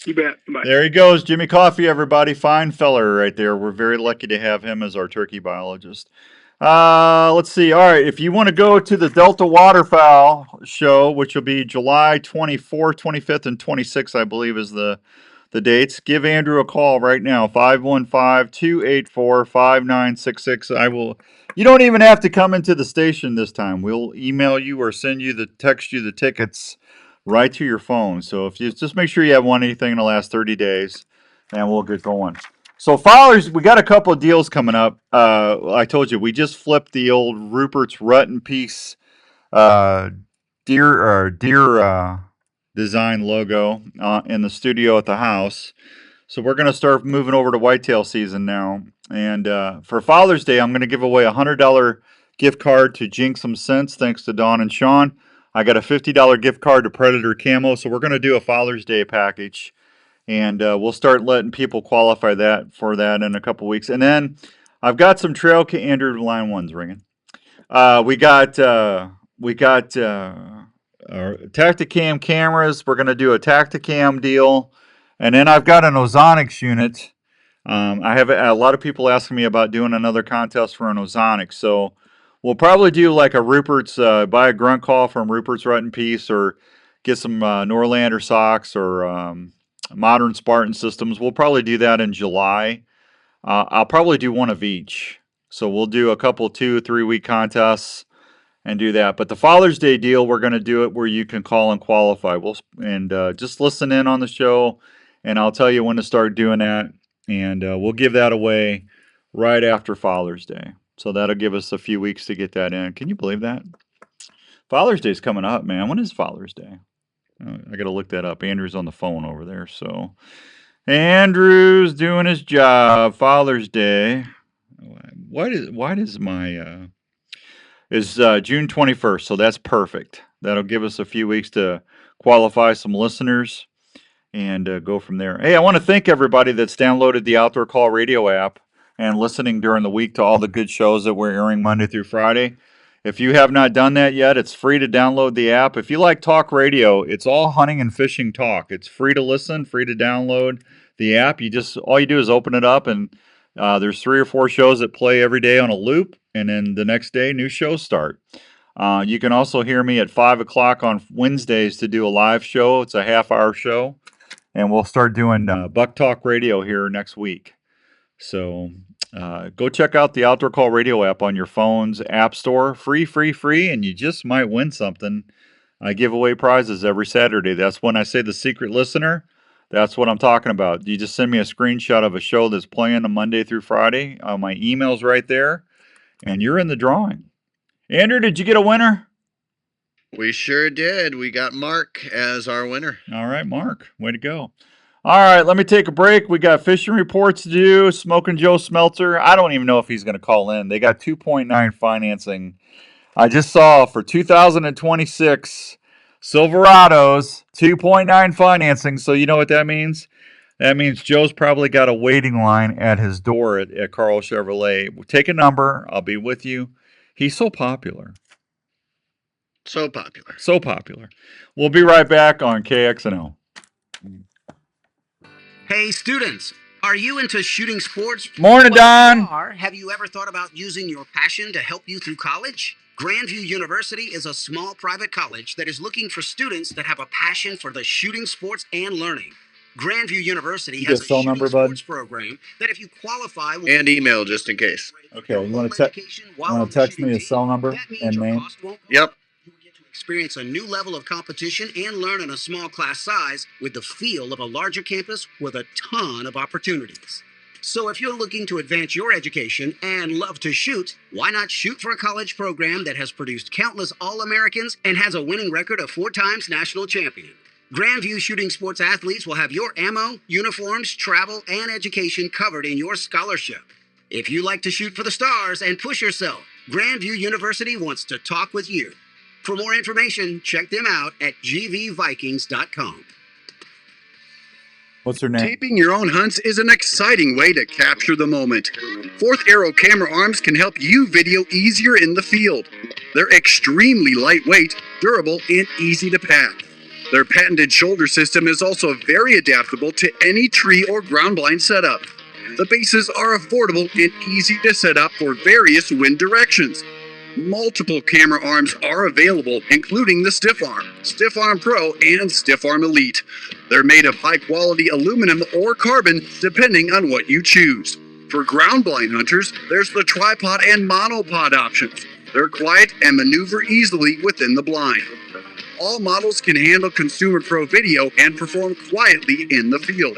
You bet. Bye. There he goes. Jimmy Coffey, everybody. Fine feller right there. We're very lucky to have him as our turkey biologist. Let's see. All right. If you want to go to the Depta Waterfowl show, which will be July 24th, 25th, and 26th, I believe is the dates, give Andrew a call right now, 515-284-5966. You don't even have to come into the station this time. We'll email you or text you the tickets right to your phone. So if you just make sure you have won anything in the last 30 days, and we'll get going. So Fowlers, we got a couple of deals coming up. I told you, we just flipped the old Ruperts Rut and Peace deer design logo in the studio at the house. So we're going to start moving over to whitetail season now. And for Father's Day, I'm going to give away a $100 gift card to Jinx Some Sense, thanks to Dawn and Sean. I got a $50 gift card to Predator Camo. So we're going to do a Father's Day package. And we'll start letting people qualify for that in a couple weeks. And then I've got some trail Andrew, line one's ringing. We got Tacticam cameras. We're going to do a Tacticam deal. And then I've got an Ozonics unit. I have a lot of people asking me about doing another contest for an Ozonics. So we'll probably do like a Rupert's, buy a grunt call from Rupert's Rut and Peace, or get some Norlander socks, or Modern Spartan Systems. We'll probably do that in July. I'll probably do one of each. So we'll do a couple 2-3 week contests and do that. But the Father's Day deal, we're going to do it where you can call and qualify. Just listen in on the show, and I'll tell you when to start doing that. And we'll give that away right after Father's Day. So that'll give us a few weeks to get that in. Can you believe that? Father's Day's coming up, man. When is Father's Day? I got to look that up. Andrew's on the phone over there. So Andrew's doing his job. Father's Day. Is June 21st, so that's perfect. That'll give us a few weeks to qualify some listeners and go from there. Hey, I want to thank everybody that's downloaded the Outdoor Call Radio app and listening during the week to all the good shows that we're airing Monday through Friday. If you have not done that yet, it's free to download the app. If you like talk radio, it's all hunting and fishing talk. It's free to listen, free to download the app. All you do is open it up, and there's 3 or 4 shows that play every day on a loop, and then the next day, new shows start. You can also hear me at 5 o'clock on Wednesdays to do a live show. It's a half-hour show, and we'll start doing Buck Talk Radio here next week. So go check out the Outdoor Call Radio app on your phone's app store. Free, and you just might win something. I give away prizes every Saturday. That's when I say the secret listener. That's what I'm talking about. You just send me a screenshot of a show that's playing on Monday through Friday. My email's right there, and you're in the drawing. Andrew, did you get a winner? We sure did. We got Mark as our winner. All right, Mark. Way to go. All right, let me take a break. We got fishing reports to do. Smoking Joe Smelter. I don't even know if he's going to call in. They got 2.9 financing. I just saw for 2026 Silverados, 2.9 financing. So you know what that means? That means Joe's probably got a waiting line at his door at Carl Chevrolet. Take a number. I'll be with you. He's so popular. So popular. So popular. We'll be right back on KXNO. Hey, students. Are you into shooting sports? Morning, Don. Have you ever thought about using your passion to help you through college? Grandview University is a small private college that is looking for students that have a passion for the shooting sports and learning. Grandview University You has get a cell shooting number, bud? sports program that if you qualify will And email just in case. Okay, you want to text me his cell number and name? Yep. experience a new level of competition and learn in a small class size with the feel of a larger campus with a ton of opportunities. So if you're looking to advance your education and love to shoot, why not shoot for a college program that has produced countless All-Americans and has a winning record of 4 times national champion? Grandview Shooting Sports athletes will have your ammo, uniforms, travel, and education covered in your scholarship. If you like to shoot for the stars and push yourself, Grandview University wants to talk with you. For more information, check them out at gvvikings.com. What's her name? Taping your own hunts is an exciting way to capture the moment. Fourth Arrow camera arms can help you video easier in the field. They're extremely lightweight, durable, and easy to pack. Their patented shoulder system is also very adaptable to any tree or ground blind setup. The bases are affordable and easy to set up for various wind directions. Multiple camera arms are available, including the Stiff Arm, Stiff Arm Pro, and Stiff Arm Elite. They're made of high-quality aluminum or carbon, depending on what you choose. For ground blind hunters, there's the tripod and monopod options. They're quiet and maneuver easily within the blind. All models can handle Consumer Pro video and perform quietly in the field.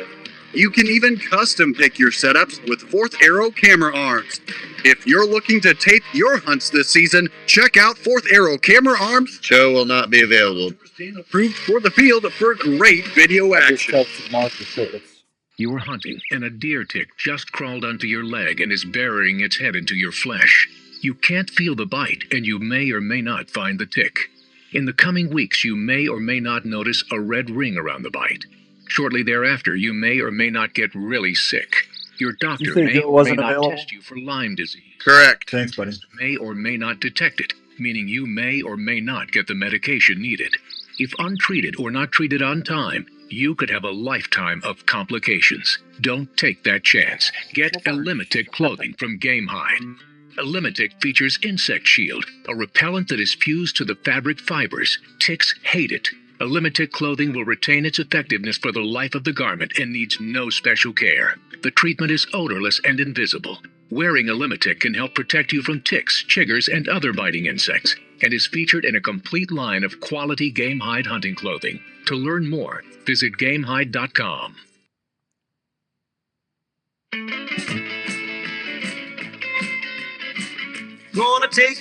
You can even custom pick your setups with Fourth Arrow camera arms. If you're looking to tape your hunts this season, check out Fourth Arrow camera arms. Show will not be available. Approved for the field for great video action. You're hunting and a deer tick just crawled onto your leg and is burying its head into your flesh. You can't feel the bite and you may or may not find the tick. In the coming weeks, you may or may not notice a red ring around the bite. Shortly thereafter, you may or may not get really sick. Your doctor may or may not test you for Lyme disease. Correct. Thanks, buddy. May or may not detect it, meaning you may or may not get the medication needed. If untreated or not treated on time, you could have a lifetime of complications. Don't take that chance. Get Elimitic clothing from Gamehide. Elimitic features Insect Shield, a repellent that is fused to the fabric fibers. Ticks hate it. Elimitic clothing will retain its effectiveness for the life of the garment and needs no special care. The treatment is odorless and invisible. Wearing Elimitic can help protect you from ticks, chiggers, and other biting insects, and is featured in a complete line of quality Gamehide hunting clothing. To learn more, visit Gamehide.com.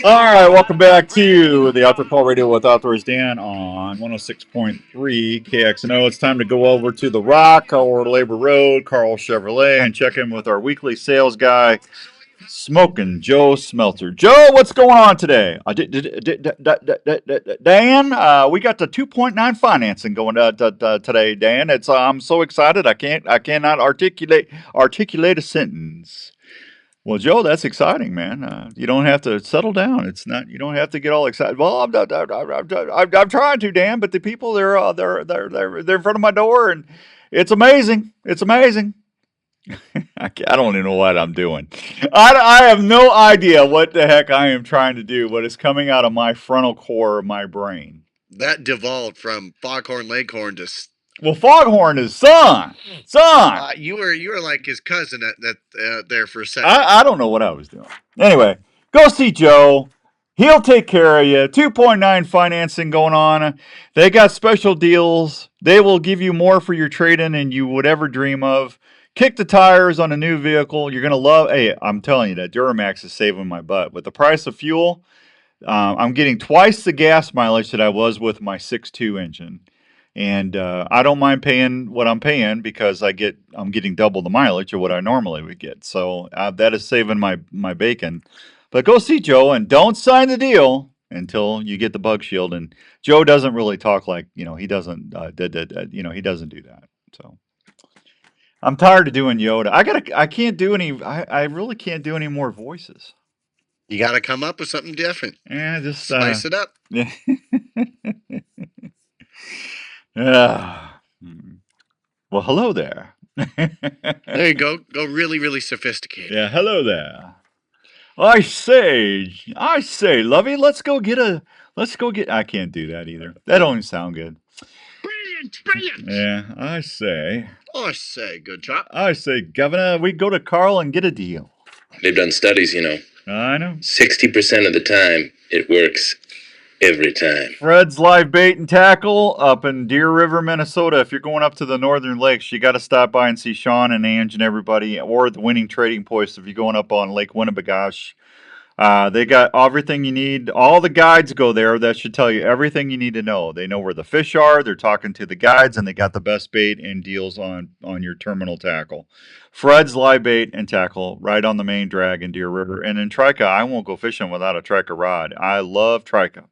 All right, welcome back to the Outdoor Call Radio with Outdoors Dan on 106.3 KXNO. It's time to go over to the Rock or Labor Road, Carl Chevrolet, and check in with our weekly sales guy, Smoking Joe Smelter. Joe, what's going on today? Dan, we got the 2.9 financing going today, Dan. It's I'm so excited I cannot articulate a sentence. Well, Joe, that's exciting, man. You don't have to settle down. It's not. You don't have to get all excited. Well, I'm trying to, Dan, but the people they're in front of my door, and it's amazing. It's amazing. I don't even know what I'm doing. I have no idea what the heck I am trying to do. What is coming out of my frontal core of my brain? That devolved from Foghorn Leghorn to. Well, Foghorn is son. You were like his cousin there for a second. I don't know what I was doing. Anyway, go see Joe. He'll take care of you. 2.9 financing going on. They got special deals. They will give you more for your trade-in than you would ever dream of. Kick the tires on a new vehicle. You're going to love. Hey, I'm telling you that Duramax is saving my butt. With the price of fuel, I'm getting twice the gas mileage that I was with my 6.2 engine. And I don't mind paying what I'm paying because I'm getting double the mileage of what I normally would get. So that is saving my bacon. But go see Joe and don't sign the deal until you get the bug shield. And Joe doesn't really talk like he doesn't he doesn't do that. So I'm tired of doing Yoda. I really can't do any more voices. You got to come up with something different. Yeah, just spice it up. Yeah. Well, hello there. There you go. Go really, really sophisticated. Yeah, hello there. I say, Lovey, let's go get. I can't do that either. That don't even sound good. Brilliant. Brilliant. Yeah, I say, Good job. Governor, we go to Carl and get a deal. They've done studies, I know. 60% of the time, it works every time. Fred's Live Bait and Tackle up in Deer River, Minnesota. If you're going up to the Northern Lakes, you got to stop by and see Sean and Ange and everybody, or the Winning Trading Post if you're going up on Lake Winnebagosh. They got everything you need. All the guides go there. That should tell you everything you need to know. They know where the fish are. They're talking to the guides, and they got the best bait and deals on your terminal tackle. Fred's Live Bait and Tackle, right on the main drag in Deer River. And in Trica, I won't go fishing without a Trica rod. I love Trica.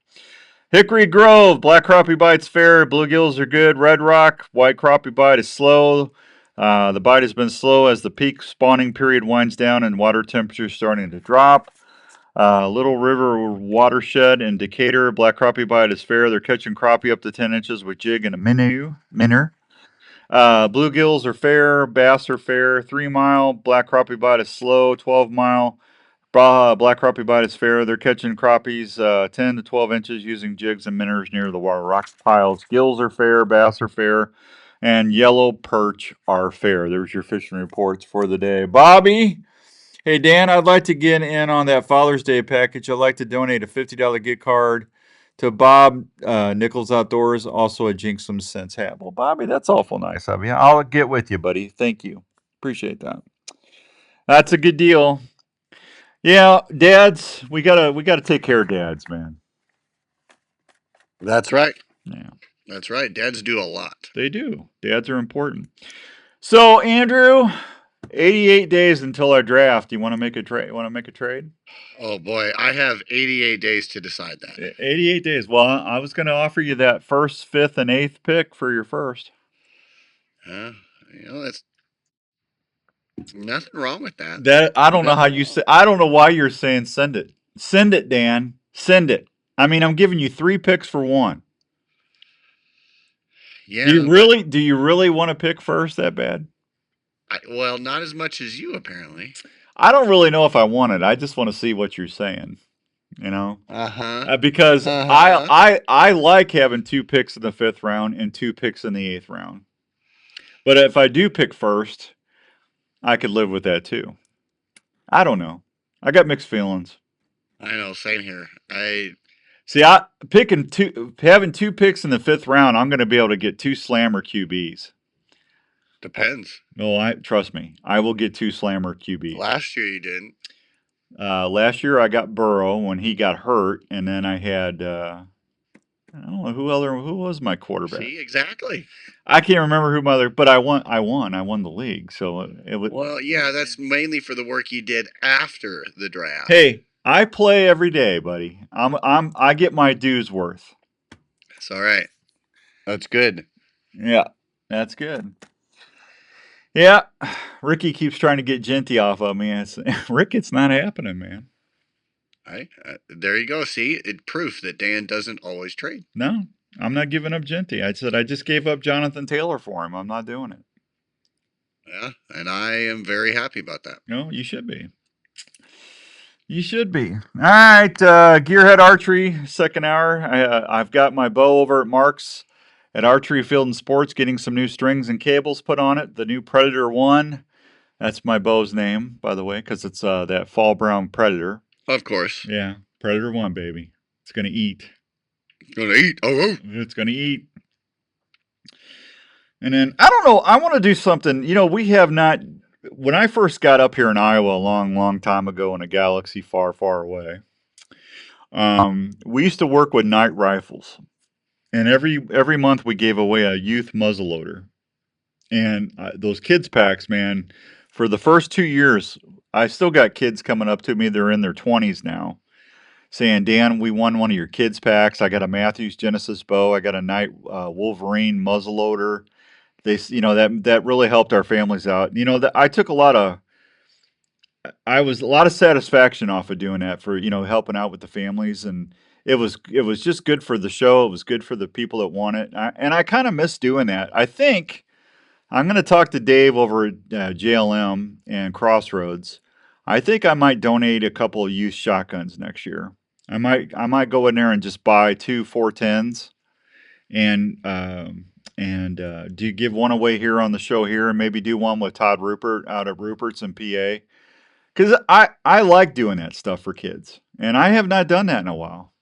Hickory Grove, black crappie bites fair. Bluegills are good. Red Rock, white crappie bite is slow. The bite has been slow as the peak spawning period winds down and water temperature is starting to drop. Little River Watershed in Decatur, black crappie bite is fair. They're catching crappie up to 10 inches with jig and a minnow. Bluegills are fair. Bass are fair. 3 mile, black crappie bite is slow. 12 mile, black crappie bite is fair. They're catching crappies 10 to 12 inches using jigs and minnows near the water rock piles. Gills are fair. Bass are fair. And yellow perch are fair. There's your fishing reports for the day. Bobby? Hey, Dan, I'd like to get in on that Father's Day package. I'd like to donate a $50 gift card to Bob Nichols Outdoors, also a Jinx Some Sense hat. Well, Bobby, that's awful nice of you. I'll get with you, buddy. Thank you. Appreciate that. That's a good deal. Yeah, dads, we gotta take care of dads, man. That's right. Yeah. That's right. Dads do a lot. They do. Dads are important. So, Andrew, 88 days until our draft. You want to make a trade? Oh boy, I have 88 days to decide that. 88 days. Well, I was going to offer you that first, fifth, and eighth pick for your first. That's nothing wrong with that. That I don't know how you say. I don't know why you're saying send it. Send it, Dan. Send it. I mean, I'm giving you 3 picks for 1. Yeah. Do you really want to pick first that bad? Well, not as much as you apparently. I don't really know if I want it. I just want to see what you're saying. Because I like having 2 picks in the 5th round and 2 picks in the 8th round. But if I do pick first, I could live with that too. I don't know. I got mixed feelings. I know, same here. Having 2 picks in the 5th round, I'm going to be able to get 2 slammer QBs. Depends. No, trust me. I will get 2 slammer QBs. Last year you didn't. Last year I got Burrow when he got hurt, and then I had I don't know who was my quarterback. See, exactly. I can't remember but I won the league. So it was. Well, yeah, that's mainly for the work you did after the draft. Hey, I play every day, buddy. I get my dues worth. That's all right. That's good. Yeah, that's good. Yeah, Ricky keeps trying to get Genty off of me. Rick, it's not happening, man. There you go. See, it's proof that Dan doesn't always trade. No, I'm not giving up Genty. I said I just gave up Jonathan Taylor for him. I'm not doing it. Yeah, and I am very happy about that. No, you should be. You should be. All right, Gearhead Archery, second hour. I've got my bow over at Mark's at Archery Field and Sports, getting some new strings and cables put on it. The new Predator 1. That's my bow's name, by the way, because it's that fall brown Predator. Of course. Yeah, Predator 1, baby. It's going to eat. It's going to eat. Oh. It's going to eat. And then, I don't know, I want to do something. We have not, when I first got up here in Iowa a long, long time ago in a galaxy far, far away, we used to work with night rifles. And every month we gave away a youth muzzleloader. And those kids packs, man, for the first 2 years, I still got kids coming up to me. They're in their 20s now, saying, Dan, we won one of your kids packs. I got a Matthews Genesis bow. I got a Night Wolverine muzzleloader. That really helped our families out. I took a lot of satisfaction off of doing that for, helping out with the families. And it was just good for the show. It was good for the people that want it. And I kind of miss doing that. I think I'm going to talk to Dave over at JLM and Crossroads. I think I might donate a couple of used shotguns next year. I might go in there and just buy 2 410s and And do you give one away here on the show here, and maybe do one with Todd Rupert out of Ruperts in PA? Because I like doing that stuff for kids, and I have not done that in a while.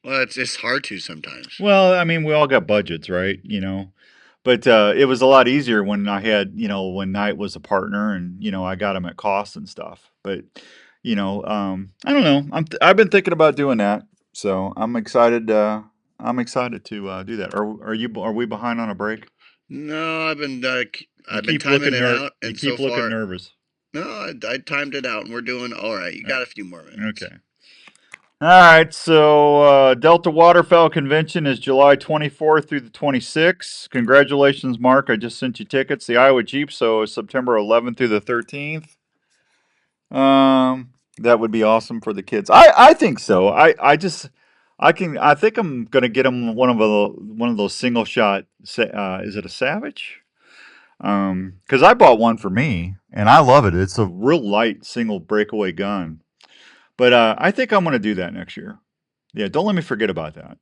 Well, it's hard to sometimes. Well, I mean, we all got budgets, right? But it was a lot easier when I had, when Knight was a partner, and I got him at cost and stuff. But I don't know. I've been thinking about doing that, so I'm excited. I'm excited to do that. Are we behind on a break? No, I've been keep timing looking it out, You and keep so looking far, nervous. no, I timed it out, and we're doing all right. You got a few more minutes. Okay. All right, so Delta Waterfowl Convention is July 24th through the 26th. Congratulations, Mark. I just sent you tickets. The Iowa Jeep Show is September 11th through the 13th. That would be awesome for the kids. I think so. I think I'm gonna get them one of those single shot. Is it a Savage? Because I bought one for me and I love it. It's a real light single breakaway gun. But I think I'm gonna do that next year. Yeah, don't let me forget about that.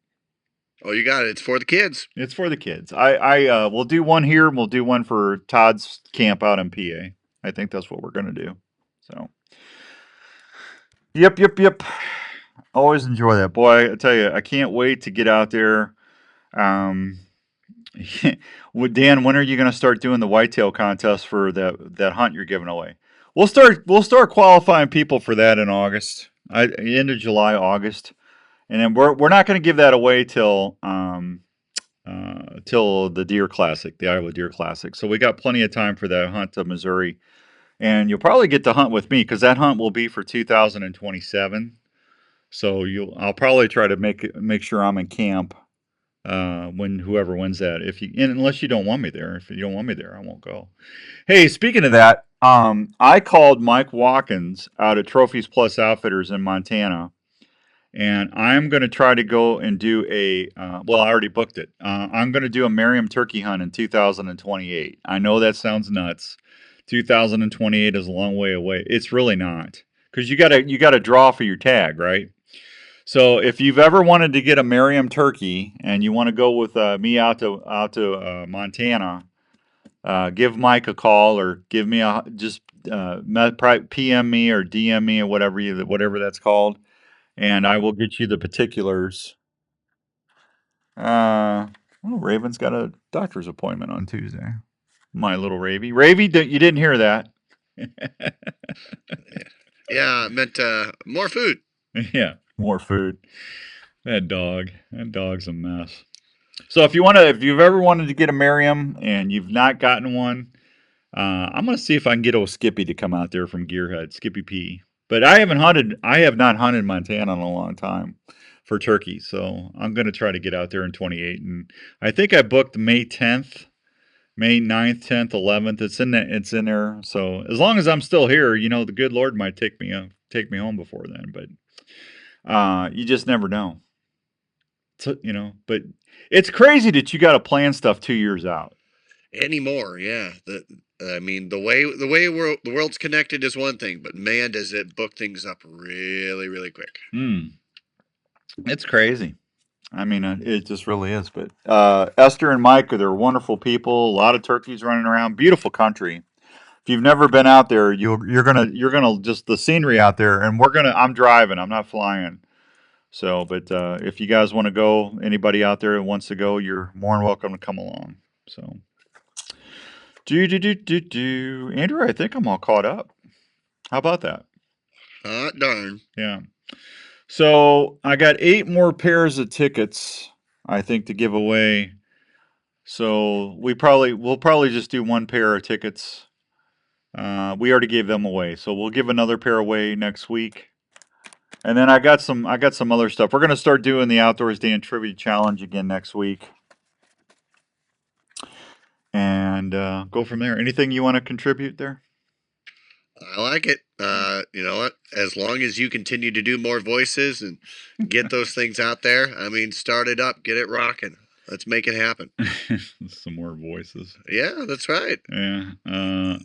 Oh, you got it. It's for the kids. It's for the kids. We'll do one here, and we'll do one for Todd's camp out in PA. I think that's what we're gonna do. So. Yep. Always enjoy that, boy. I tell you, I can't wait to get out there. Dan, when are you going to start doing the whitetail contest for that hunt you're giving away? We'll start qualifying people for that in August, end of July, August, and then we're not going to give that away till the Deer Classic, the Iowa Deer Classic. So we got plenty of time for that hunt to Missouri. And you'll probably get to hunt with me because that hunt will be for 2027. So I'll probably try to make sure I'm in camp when whoever wins that. Unless you don't want me there. If you don't want me there, I won't go. Hey, speaking of that, I called Mike Watkins out of Trophies Plus Outfitters in Montana, and I'm going to try to go and do I already booked it. I'm going to do a Merriam turkey hunt in 2028. I know that sounds nuts. 2028 is a long way away. It's really not, because you gotta draw for your tag, right? So if you've ever wanted to get a Merriam turkey and you want to go with me out to Montana, give Mike a call or give me PM me or DM me or whatever that's called, and I will get you the particulars. Raven's got a doctor's appointment on Tuesday. My little Ravy. You didn't hear that. Yeah, it meant more food. Yeah, more food. That dog's a mess. So if you've ever wanted to get a Merriam and you've not gotten one, I'm gonna see if I can get old Skippy to come out there from Gearhead, Skippy P. But I have not hunted Montana in a long time for turkey, so I'm gonna try to get out there in 28. And I think I booked May 10th. May 9th, 10th, 11th. It's in there. So as long as I'm still here, the good Lord might take me home before then. But you just never know. So, but it's crazy that you got to plan stuff 2 years out. Anymore, yeah. The way the world's connected is one thing, but man, does it book things up really, really quick. It's crazy. I mean, it just really is. But Esther and Mike, they're wonderful people. A lot of turkeys running around. Beautiful country. If you've never been out there, you're gonna just the scenery out there. And I'm driving. I'm not flying. So, but if you guys want to go, anybody out there who wants to go, you're more than welcome to come along. So, Andrew, I think I'm all caught up. How about that? Hot darn. Yeah. So I got 8 more pairs of tickets, I think, to give away. So we'll probably just do 1 pair of tickets. We already gave them away, so we'll give another pair away next week. And then I got some other stuff. We're gonna start doing the Outdoors Dan Trivia Challenge again next week, and go from there. Anything you want to contribute there? I like it. You know what? As long as you continue to do more voices and get those things out there, start it up, get it rocking. Let's make it happen. Some more voices. Yeah, that's right. Yeah.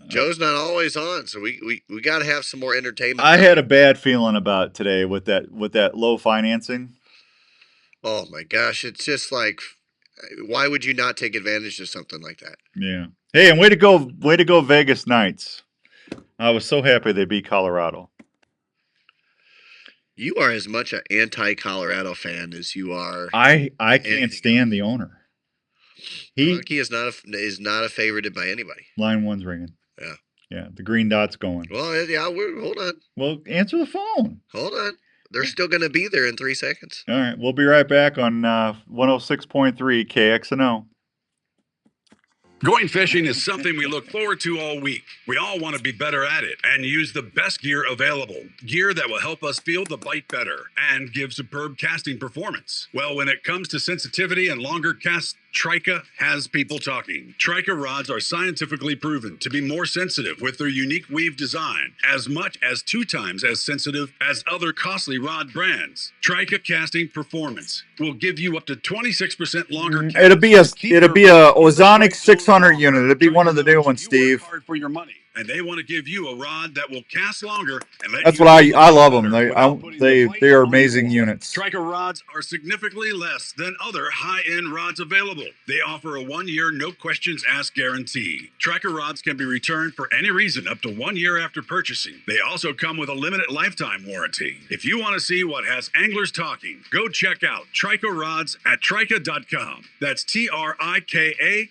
Joe's not always on, so we got to have some more entertainment. I had a bad feeling about today with that low financing. Oh my gosh, it's just like Why would you not take advantage of something like that? Yeah. Hey, and way to go, Vegas Knights. I was so happy they beat Colorado. You are as much an anti-Colorado fan as you are. I can't stand the owner. Trukey is not a favorited by anybody. Line one's ringing. Yeah. Yeah, the green dot's going. Well, yeah, hold on. Well, answer the phone. Hold on. They're still going to be there in 3 seconds. All right, we'll be right back on 106.3 KXNO. Going fishing is something we look forward to all week. We all want to be better at it and use the best gear available. Gear that will help us feel the bite better and give superb casting performance. Well, when it comes to sensitivity and longer casts, Trica has people talking. Trica rods are scientifically proven to be more sensitive with their unique weave design, as much as 2 times as sensitive as other costly rod brands. Trica casting performance will give you up to 26% longer. It'll be a Ozonic 600 unit. It'll be one of the new ones, Steve. For your money, and they want to give you a rod that will cast longer. And let That's you what I love them. They are amazing units. Trica rods are significantly less than other high-end rods available. They offer a 1-year, no questions asked guarantee. Trica rods can be returned for any reason up to 1 year after purchasing. They also come with a limited lifetime warranty. If you want to see what has anglers talking, go check out Trica rods at trica.com. That's TRIKA.com.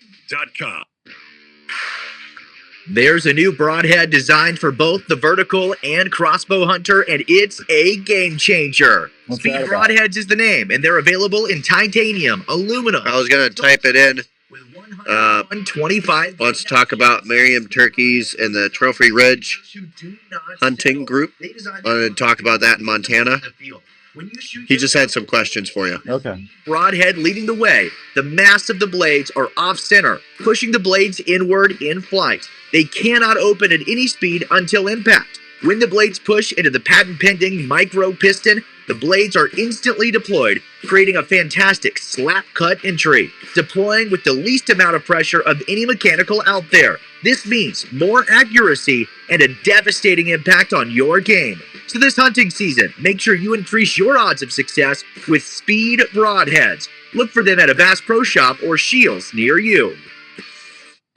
There's a new broadhead designed for both the vertical and crossbow hunter, and it's a game changer. Speed Broadheads is the name, and they're available in titanium, aluminum. I was going to type it in. 125. Let's talk about Merriam turkeys and the Trophy Ridge hunting group. I wanted to talk about that in Montana. He just had some questions for you. Okay. Broadhead leading the way. The mass of the blades are off-center, pushing the blades inward in flight. They cannot open at any speed until impact. When the blades push into the patent-pending micro piston, the blades are instantly deployed, creating a fantastic slap-cut entry, deploying with the least amount of pressure of any mechanical out there. This means more accuracy and a devastating impact on your game. So this hunting season, make sure you increase your odds of success with Speed Broadheads. Look for them at a Bass Pro Shop or Shields near you.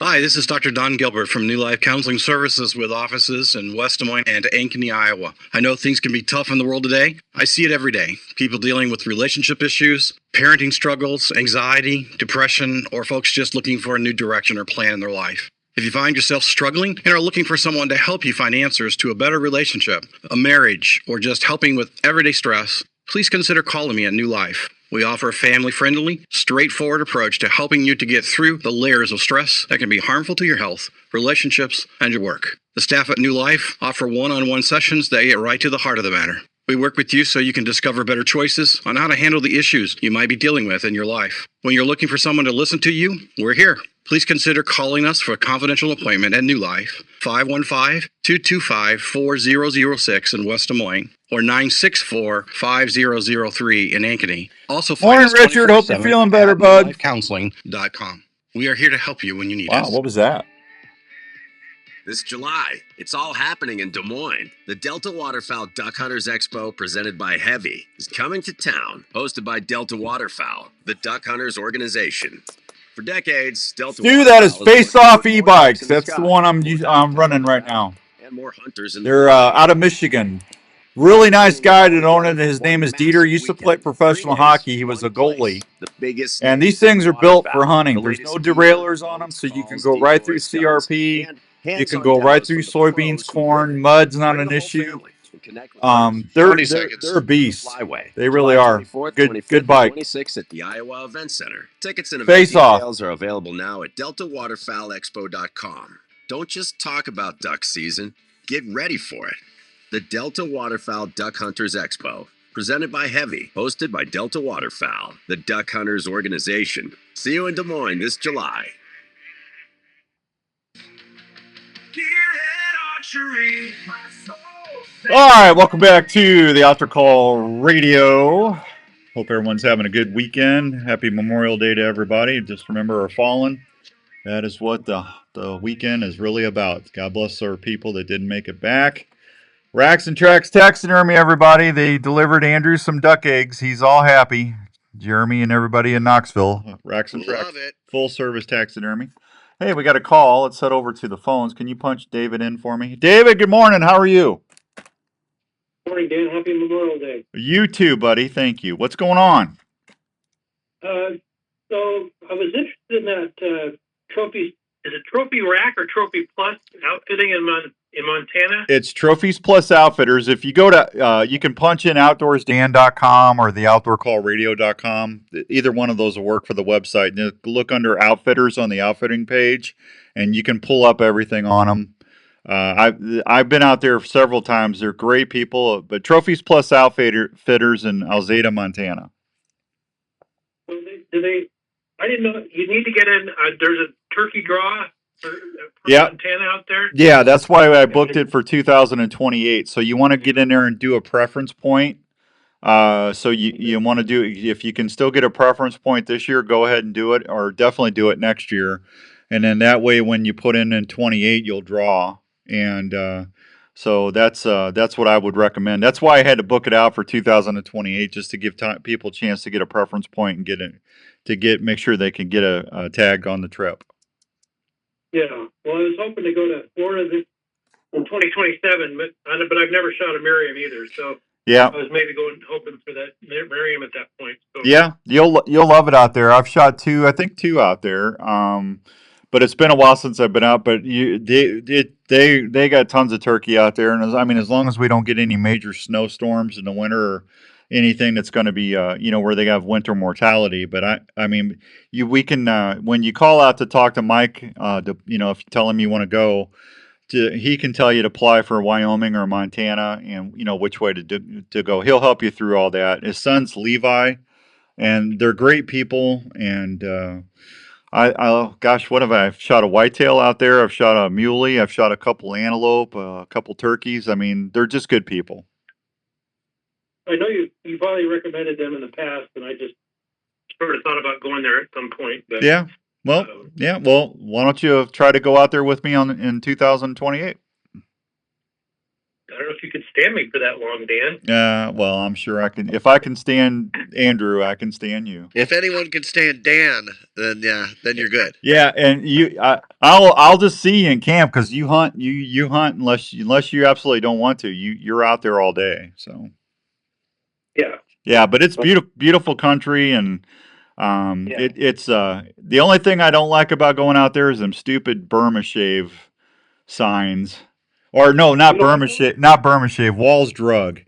Hi, this is Dr. Don Gilbert from New Life Counseling Services with offices in West Des Moines and Ankeny, Iowa. I know things can be tough in the world today. I see it every day. People dealing with relationship issues, parenting struggles, anxiety, depression, or folks just looking for a new direction or plan in their life. If you find yourself struggling and are looking for someone to help you find answers to a better relationship, a marriage, or just helping with everyday stress, please consider calling me at New Life. We offer a family-friendly, straightforward approach to helping you to get through the layers of stress that can be harmful to your health, relationships, and your work. The staff at New Life offer one-on-one sessions that get right to the heart of the matter. We work with you so you can discover better choices on how to handle the issues you might be dealing with in your life. When you're looking for someone to listen to you, we're here. Please consider calling us for a confidential appointment at New Life, 515-225-4006 in West Des Moines, or 964-5003 in Ankeny. Also, Morning, Richard. Hope you're feeling better, bud. Counseling.com. We are here to help you when you need Wow, us. what was that? This July, it's all happening in Des Moines. The Delta Waterfowl Duck Hunters Expo, presented by Heavy, is coming to town, hosted by Delta Waterfowl, the Duck Hunters organization. For decades, Delta Stu, that is Face Off E-Bikes. That's the one I'm running right now. and more hunters in They're out of Michigan. Really nice guy that owned it. His name is Dieter. He used to play professional hockey. He was a goalie. And these things are built for hunting. There's no derailers on them, so you can go right through CRP. You can go right through soybeans, corn. Mud's not an issue. They're a beast. They really are. Good bike. 26 at the Iowa Event Center. Tickets and Face event off. details are available now at DeltaWaterfowlExpo.com. Don't just talk about duck season. Get ready for it. The Delta Waterfowl Duck Hunters Expo, presented by Heavy, hosted by Delta Waterfowl, the Duck Hunters organization. See you in Des Moines this July. All right, welcome back to the Outdoor Call Radio. Hope everyone's having a good weekend. Happy Memorial Day to everybody. Just remember our fallen. That is what the weekend is really about. God bless our people that didn't make it back. Racks and Tracks taxidermy, everybody. They delivered Andrew some duck eggs. He's all happy. Jeremy and everybody in Knoxville. Racks and Tracks. Love it. Full service taxidermy. Hey, we got a call. Let's head over to the phones. Can you punch David in for me? David, good morning. How are you? Morning, Dan. Happy Memorial Day. You too, buddy. Thank you. What's going on? So I was interested in that trophy. Is it Trophy Rack or Trophy Plus outfitting in Montana? It's Trophies Plus Outfitters. If you go to, you can punch in outdoorsdan.com or the outdoorcallradio.com. Either one of those will work for the website. And look under Outfitters on the outfitting page, and you can pull up everything on them. I've been out there several times. They're great people. But Trophies Plus Outfitters in Alzada, Montana. So do they? I didn't know. You need to get in. There's a turkey draw for Montana out there. Yeah, that's why I booked it for 2028. So you want to get in there and do a preference point. So you want to do, if you can still get a preference point this year, go ahead and do it, or definitely do it next year. And then that way, when you put in 28, you'll draw. And so that's what I would recommend. That's why I had to book it out for 2028, just to give people a chance to get a preference point and make sure they can get a tag on the trip. Yeah. Well, I was hoping to go to Florida in 2027, but I've never shot a Merriam either. So yeah, I was maybe hoping for that Merriam at that point. So. Yeah, you'll love it out there. I've shot two out there. But it's been a while since I've been out. But they got tons of turkey out there, and as long as we don't get any major snowstorms in the winter or anything that's going to be where they have winter mortality. But we can when you call out to talk to Mike, if you tell him you want to go, he can tell you to apply for Wyoming or Montana, and which way to go. He'll help you through all that. His son's Levi, and they're great people. And what have I? I've shot a whitetail out there. I've shot a muley. I've shot a couple antelope, a couple turkeys. They're just good people. I know you've already recommended them in the past, and I just sort of thought about going there at some point. But, yeah. Well, yeah. Well, why don't you try to go out there with me in 2028? I don't know if you could stand me for that long, Dan. Well, I'm sure I can. If I can stand Andrew, I can stand you. If anyone can stand Dan, then you're good. Yeah, and I'll just see you in camp, because you hunt unless you absolutely don't want to. You're out there all day, so. Yeah. Yeah, but it's beautiful country, and it's the only thing I don't like about going out there is them stupid Burma shave signs. Or no, not Burma shave, Walls Drug.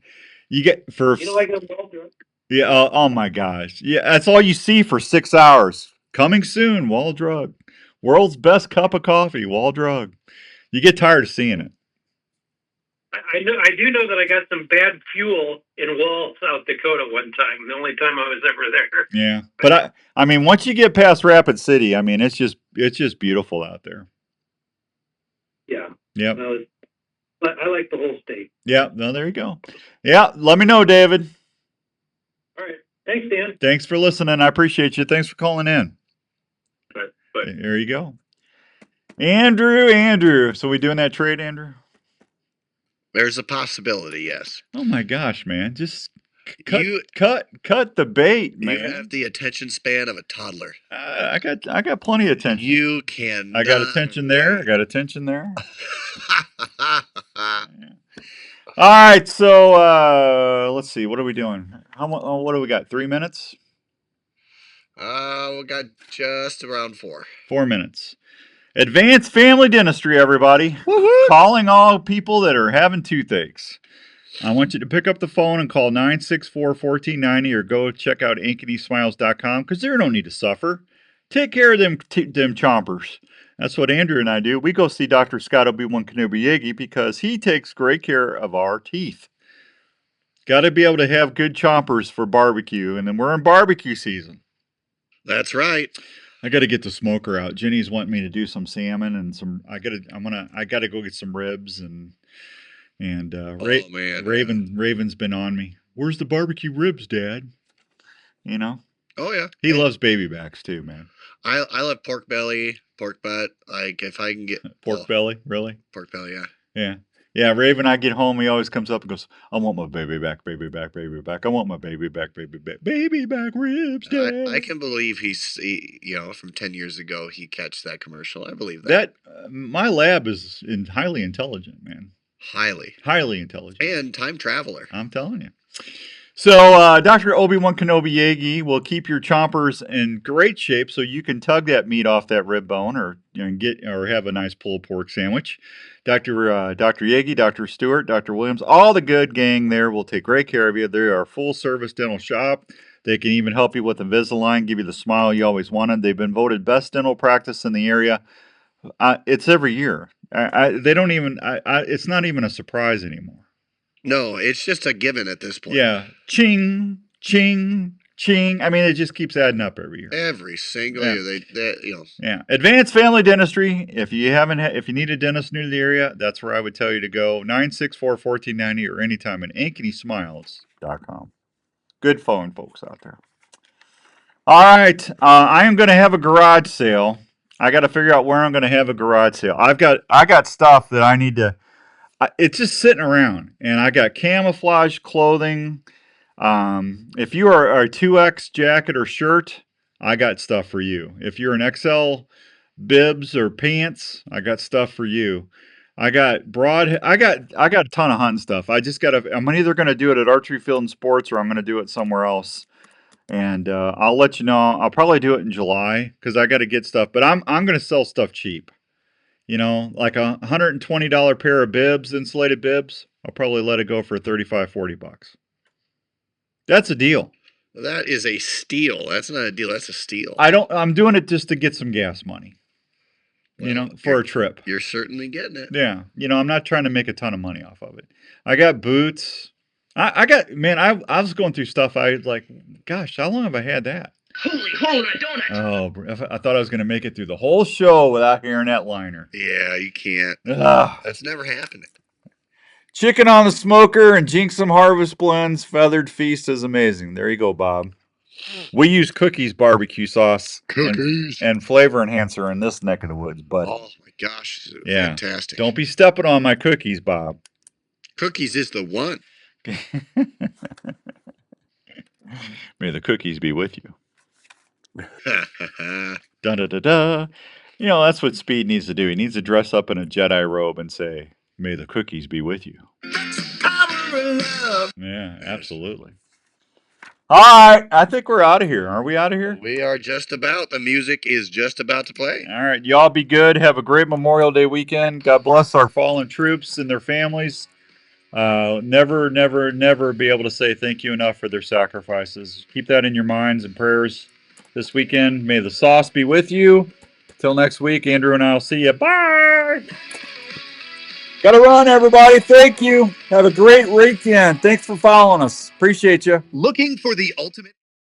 You get for. You don't like them Walls Drug? Yeah. Oh my gosh. Yeah, that's all you see for 6 hours. Coming soon, Wall Drug. World's best cup of coffee, Wall Drug. You get tired of seeing it. I do know that I got some bad fuel in Wall, South Dakota one time. The only time I was ever there. Yeah, but once you get past Rapid City, it's just beautiful out there. Yeah. Yep. I like the whole state. Yeah. No, there you go. Yeah. Let me know, David. All right. Thanks, Dan. Thanks for listening. I appreciate you. Thanks for calling in. All right. Bye. There you go. Andrew. So we doing that trade, Andrew? There's a possibility, yes. Oh my gosh, man! Just cut the bait, man. You have the attention span of a toddler. I got plenty of attention. You can. I got attention there. I got attention there. All right, so let's see. What are we doing? What do we got? 3 minutes? We got just around 4. 4 minutes. Advanced Family Dentistry, everybody. Woo-hoo! Calling all people that are having toothaches. I want you to pick up the phone and call 964-1490 or go check out ankenysmiles.com, because there's no need to suffer. Take care of them chompers. That's what Andrew and I do. We go see Dr. Scott Obi-Wan Kenobi because he takes great care of our teeth. Got to be able to have good chompers for barbecue, and then we're in barbecue season. That's right. I got to get the smoker out. Jenny's wanting me to do some salmon and some. I got to go get some ribs and Raven's been on me. Where's the barbecue ribs, Dad? Oh yeah. He loves baby backs too, man. I love pork belly, pork butt. Like if I can get pork belly, really? Pork belly, yeah. Yeah. Yeah, Raven, I get home, he always comes up and goes, I want my baby back, baby back, baby back. I want my baby back, baby back ribs, Dad. I can believe from 10 years ago, he catch that commercial. I believe that. My lab is highly intelligent, man. Highly intelligent. And time traveler. I'm telling you. So Dr. Obi-Wan Kenobi Yagi will keep your chompers in great shape so you can tug that meat off that rib bone or have a nice pulled pork sandwich. Dr. Yagi, Dr. Stewart, Dr. Williams, all the good gang there will take great care of you. They are a full-service dental shop. They can even help you with Invisalign, give you the smile you always wanted. They've been voted best dental practice in the area. It's every year. It's not even a surprise anymore. No, it's just a given at this point. Yeah. Ching, ching, ching. I mean, it just keeps adding up every year. Every single year. Yeah. Advanced Family Dentistry. If you need a dentist new to the area, that's where I would tell you to go. 964-1490 or anytime at AnkenySmiles.com. Good phone folks out there. All right. I am going to have a garage sale. I got to figure out where I'm going to have a garage sale. I got stuff that I need to. It's just sitting around, and I got camouflage clothing. If you are a 2X jacket or shirt, I got stuff for you. If you're an XL bibs or pants, I got stuff for you. I got a ton of hunting stuff. I'm either going to do it at Archery Field and Sports or I'm going to do it somewhere else. And I'll let you know. I'll probably do it in July because I got to get stuff. But I'm going to sell stuff cheap. Like a $120 pair of bibs, insulated bibs. I'll probably let it go for $35-40. That's a deal. That is a steal. That's not a deal. That's a steal. I'm doing it just to get some gas money. For a trip. You're certainly getting it. Yeah. I'm not trying to make a ton of money off of it. I got boots. I was going through stuff. Gosh, how long have I had that? Holy donut! Oh, I thought I was going to make it through the whole show without hearing that liner. Yeah, you can't. Ugh. That's never happening. Chicken on the smoker and Jinxum Harvest Blends Feathered Feast is amazing. There you go, Bob. We use Cookies barbecue sauce and flavor enhancer in this neck of the woods, but oh my gosh, fantastic. Don't be stepping on my cookies, Bob. Cookies is the one. May the cookies be with you. Da da da da. That's what Speed needs to do. He needs to dress up in a Jedi robe and say, "May the cookies be with you." Yeah, absolutely. All right, I think we're out of here. Are we out of here? We are just about. The music is just about to play. All right, y'all be good. Have a great Memorial Day weekend. God bless our fallen troops and their families. Never be able to say thank you enough for their sacrifices. Keep that in your minds and prayers this weekend. May the sauce be with you. Till next week, Andrew and I will see you. Bye. Gotta run, everybody. Thank you. Have a great weekend. Thanks for following us. Appreciate you. Looking for the ultimate